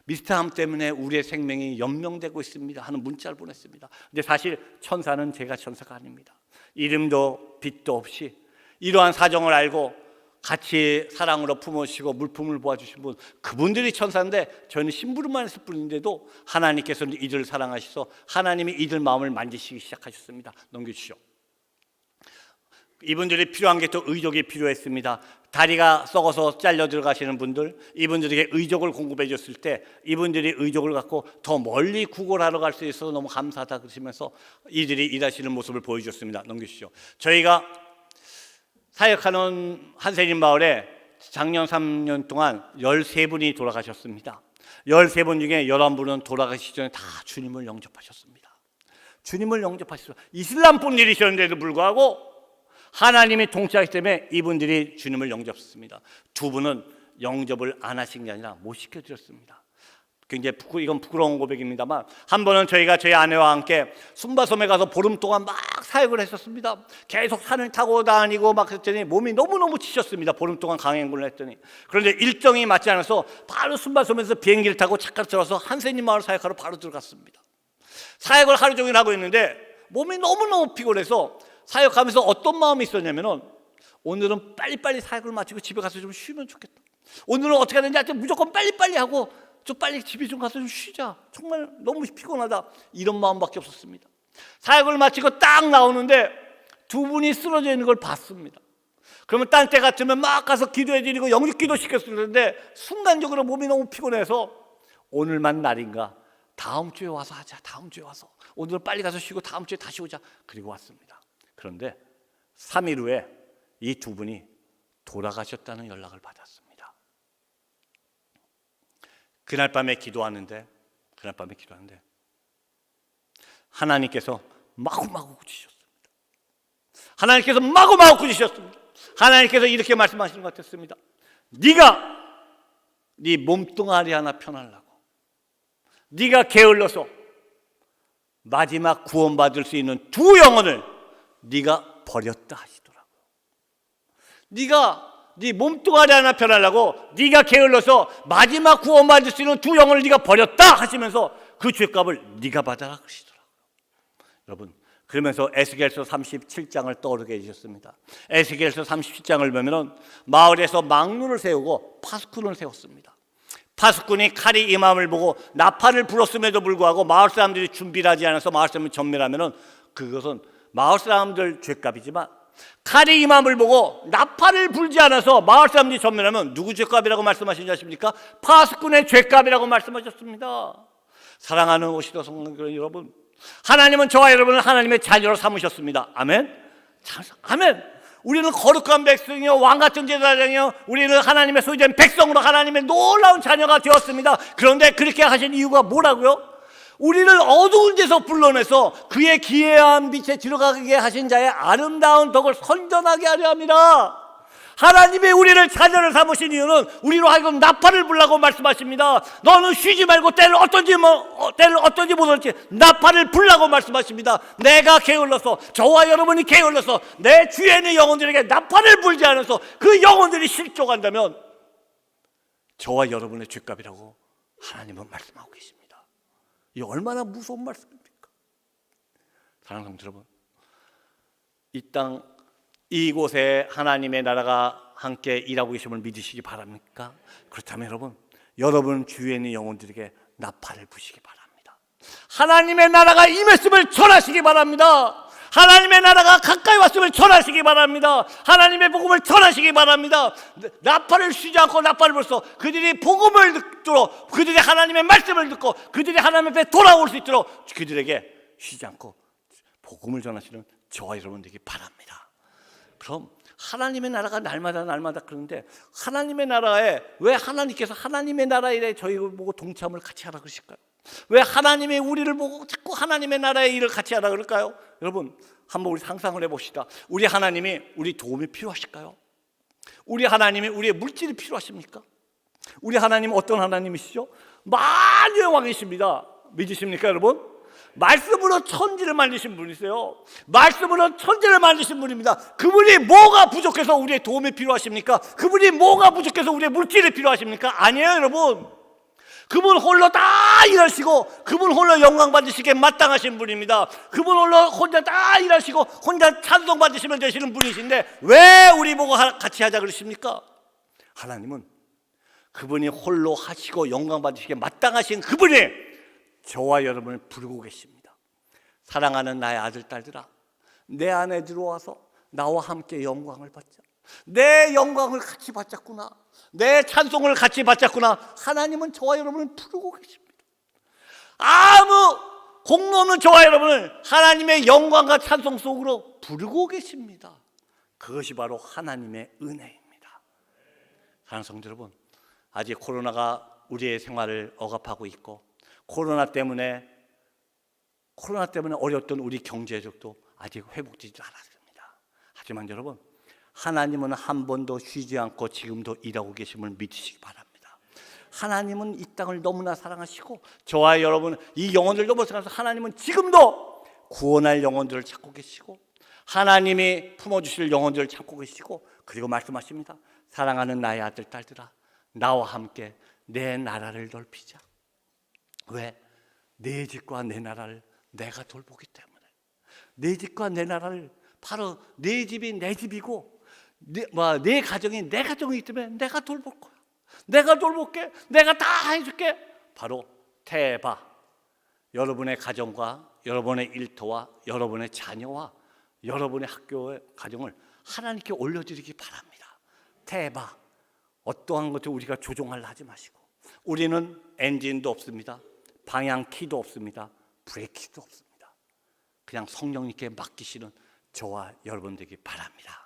미스터 함 때문에 우리의 생명이 연명되고 있습니다 하는 문자를 보냈습니다. 근데 사실 천사는 제가 천사가 아닙니다. 이름도 빛도 없이 이러한 사정을 알고 같이 사랑으로 품어주시고 물품을 보아주신 분, 그분들이 천사인데 저는 심부름만 했을 뿐인데도 하나님께서는 이들을 사랑하셔서 하나님이 이들 마음을 만지시기 시작하셨습니다. 넘겨주시오. 이분들이 필요한 게 또 의족이 필요했습니다. 다리가 썩어서 잘려 들어가시는 분들, 이분들에게 의족을 공급해 줬을 때 이분들이 의족을 갖고 더 멀리 구걸하러 갈 수 있어서 너무 감사하다 그러시면서 이들이 일하시는 모습을 보여줬습니다. 넘겨주시오. 저희가 사역하는 한세님 마을에 작년 3년 동안 13분이 돌아가셨습니다. 13분 중에 11분은 돌아가시기 전에 다 주님을 영접하셨습니다. 주님을 영접하셨어요. 이슬람 분들이셨는데도 불구하고 하나님이 통치하기 때문에 이분들이 주님을 영접했습니다. 2분은 영접을 안 하신 게 아니라 못 시켜드렸습니다. 굉장히 이건 부끄러운 고백입니다만, 한 번은 저희가 저희 아내와 함께 순바섬에 가서 보름 동안 막 사역을 했었습니다. 계속 산을 타고 다니고 막 했더니 몸이 너무너무 지쳤습니다. 보름 동안 강행군을 했더니. 그런데 일정이 맞지 않아서 바로 순바섬에서 비행기를 타고 착각 들어서 한세님 마을 사역하러 바로 들어갔습니다. 사역을 하루 종일 하고 있는데 몸이 너무너무 피곤해서 사역하면서 어떤 마음이 있었냐면은, 오늘은 빨리빨리 사역을 마치고 집에 가서 좀 쉬면 좋겠다. 오늘은 어떻게 하는지 하여튼 무조건 빨리빨리 하고 좀 빨리 집에 좀 가서 좀 쉬자. 정말 너무 피곤하다. 이런 마음밖에 없었습니다. 사역을 마치고 딱 나오는데 2분이 쓰러져 있는 걸 봤습니다. 그러면 딴 때 같으면 막 가서 기도해드리고 영육기도 시켰을 텐데 순간적으로 몸이 너무 피곤해서 오늘만 날인가, 다음 주에 와서 하자. 다음 주에 와서 오늘은 빨리 가서 쉬고 다음 주에 다시 오자. 그리고 왔습니다. 그런데 3일 후에 이 2분이 돌아가셨다는 연락을 받았습니다. 그날 밤에 기도하는데 하나님께서 마구마구 꾸짖으셨습니다. 하나님께서 마구마구 꾸짖으셨습니다. 하나님께서 이렇게 말씀하시는 것 같았습니다. 네가 네 몸뚱아리 하나 편하려고, 네가 게을러서 마지막 구원받을 수 있는 두 영혼을 네가 버렸다 하시더라고요. 네가 네 몸뚱아리 하나 편하려고 네가 게을러서 마지막 구원받을 수 있는 두 영혼을 네가 버렸다 하시면서 그 죄값을 네가 받아라 그러시더라고요. 여러분, 그러면서 에스겔서 37장을 떠오르게 해주셨습니다. 에스겔서 37장을 보면 마을에서 망루를 세우고 파수꾼을 세웠습니다. 파수꾼이 칼이 임함을 보고 나팔을 불었음에도 불구하고 마을 사람들이 준비를 하지 않아서 마을 사람이 전멸하면 그것은 마을 사람들 죄값이지만, 칼이 임함을 보고 나팔을 불지 않아서 마을 사람들이 전멸하면 누구 죄값이라고 말씀하신지 아십니까? 파수꾼의 죄값이라고 말씀하셨습니다. 사랑하는 오시도 성도 여러분, 하나님은 저와 여러분을 하나님의 자녀로 삼으셨습니다. 아멘? 아멘. 우리는 거룩한 백성이요, 왕같은 제사장이요, 우리는 하나님의 소유된 백성으로 하나님의 놀라운 자녀가 되었습니다. 그런데 그렇게 하신 이유가 뭐라고요? 우리를 어두운 데서 불러내서 그의 기이한 빛에 들어가게 하신 자의 아름다운 덕을 선전하게 하려 합니다. 하나님이 우리를 자녀를 삼으신 이유는 우리로 하여금 나팔을 불라고 말씀하십니다. 너는 쉬지 말고 때를 어떤지 못할지 나팔을 불라고 말씀하십니다. 내가 게을러서, 저와 여러분이 게을러서 내 주위에 있는 영혼들에게 나팔을 불지 않아서 그 영혼들이 실족한다면 저와 여러분의 죄값이라고 하나님은 말씀하고 계십니다. 이 얼마나 무서운 말씀입니까? 사랑하는 성도 여러분, 이 땅 이곳에 하나님의 나라가 함께 일하고 계심을 믿으시기 바랍니까? 그렇다면 여러분 주위에 있는 영혼들에게 나팔을 부시기 바랍니다. 하나님의 나라가 임했음을 전하시기 바랍니다. 하나님의 나라가 가까이 왔음을 전하시기 바랍니다. 하나님의 복음을 전하시기 바랍니다. 나팔을 쉬지 않고 나팔을 불어서 그들이 복음을 듣도록, 그들이 하나님의 말씀을 듣고 그들이 하나님 앞에 돌아올 수 있도록 그들에게 쉬지 않고 복음을 전하시는 저와 여러분 되기 바랍니다. 그럼 하나님의 나라가 날마다 그러는데, 하나님의 나라에 왜 하나님께서 하나님의 나라에 대해 저희를 보고 동참을 같이 하라 그러실까요? 왜 하나님이 우리를 보고 자꾸 하나님의 나라의 일을 같이 하라 그럴까요? 여러분, 한번 우리 상상을 해봅시다. 우리 하나님이 우리 도움이 필요하실까요? 우리 하나님이 우리의 물질이 필요하십니까? 우리 하나님은 어떤 하나님이시죠? 만유의 왕이십니다. 믿으십니까 여러분? 말씀으로 천지를 만드신 분이세요. 말씀으로 천지를 만드신 분입니다. 그분이 뭐가 부족해서 우리의 도움이 필요하십니까? 그분이 뭐가 부족해서 우리의 물질이 필요하십니까? 아니에요 여러분. 그분 홀로 다 일하시고 그분 홀로 영광 받으시기에 마땅하신 분입니다. 그분 홀로 혼자 다 일하시고 혼자 찬송 받으시면 되시는 분이신데 왜 우리 보고 같이 하자 그러십니까? 하나님은 그분이 홀로 하시고 영광 받으시기에 마땅하신 그분이 저와 여러분을 부르고 계십니다. 사랑하는 나의 아들 딸들아, 내 안에 들어와서 나와 함께 영광을 받자. 내 영광을 같이 받자꾸나, 내 찬송을 같이 받자꾸나. 하나님은 저와 여러분을 부르고 계십니다. 아무 공로 없는 저와 여러분을 하나님의 영광과 찬송 속으로 부르고 계십니다. 그것이 바로 하나님의 은혜입니다. 사랑하는 성도 여러분, 아직 코로나가 우리의 생활을 억압하고 있고 코로나 때문에 어려웠던 우리 경제적도 아직 회복되지 않았습니다. 하지만 여러분, 하나님은 한 번도 쉬지 않고 지금도 일하고 계심을 믿으시기 바랍니다. 하나님은 이 땅을 너무나 사랑하시고 저와 여러분 이 영혼들 너무 사랑해서 하나님은 지금도 구원할 영혼들을 찾고 계시고 하나님이 품어주실 영혼들을 찾고 계시고, 그리고 말씀하십니다. 사랑하는 나의 아들 딸들아, 나와 함께 내 나라를 넓히자. 왜? 내 집과 내 나라를 내가 돌보기 때문에. 내 집과 내 나라를, 바로 내 집이 내 집이고 내 가정이 내 가정이기 때문에 내가 돌볼 거야. 내가 돌볼게. 내가 다 해줄게. 바로 태바, 여러분의 가정과 여러분의 일터와 여러분의 자녀와 여러분의 학교의 가정을 하나님께 올려드리기 바랍니다. 태바, 어떠한 것도 우리가 조종하려 하지 마시고, 우리는 엔진도 없습니다. 방향키도 없습니다. 브레이크도 없습니다. 그냥 성령님께 맡기시는 저와 여러분 되기 바랍니다.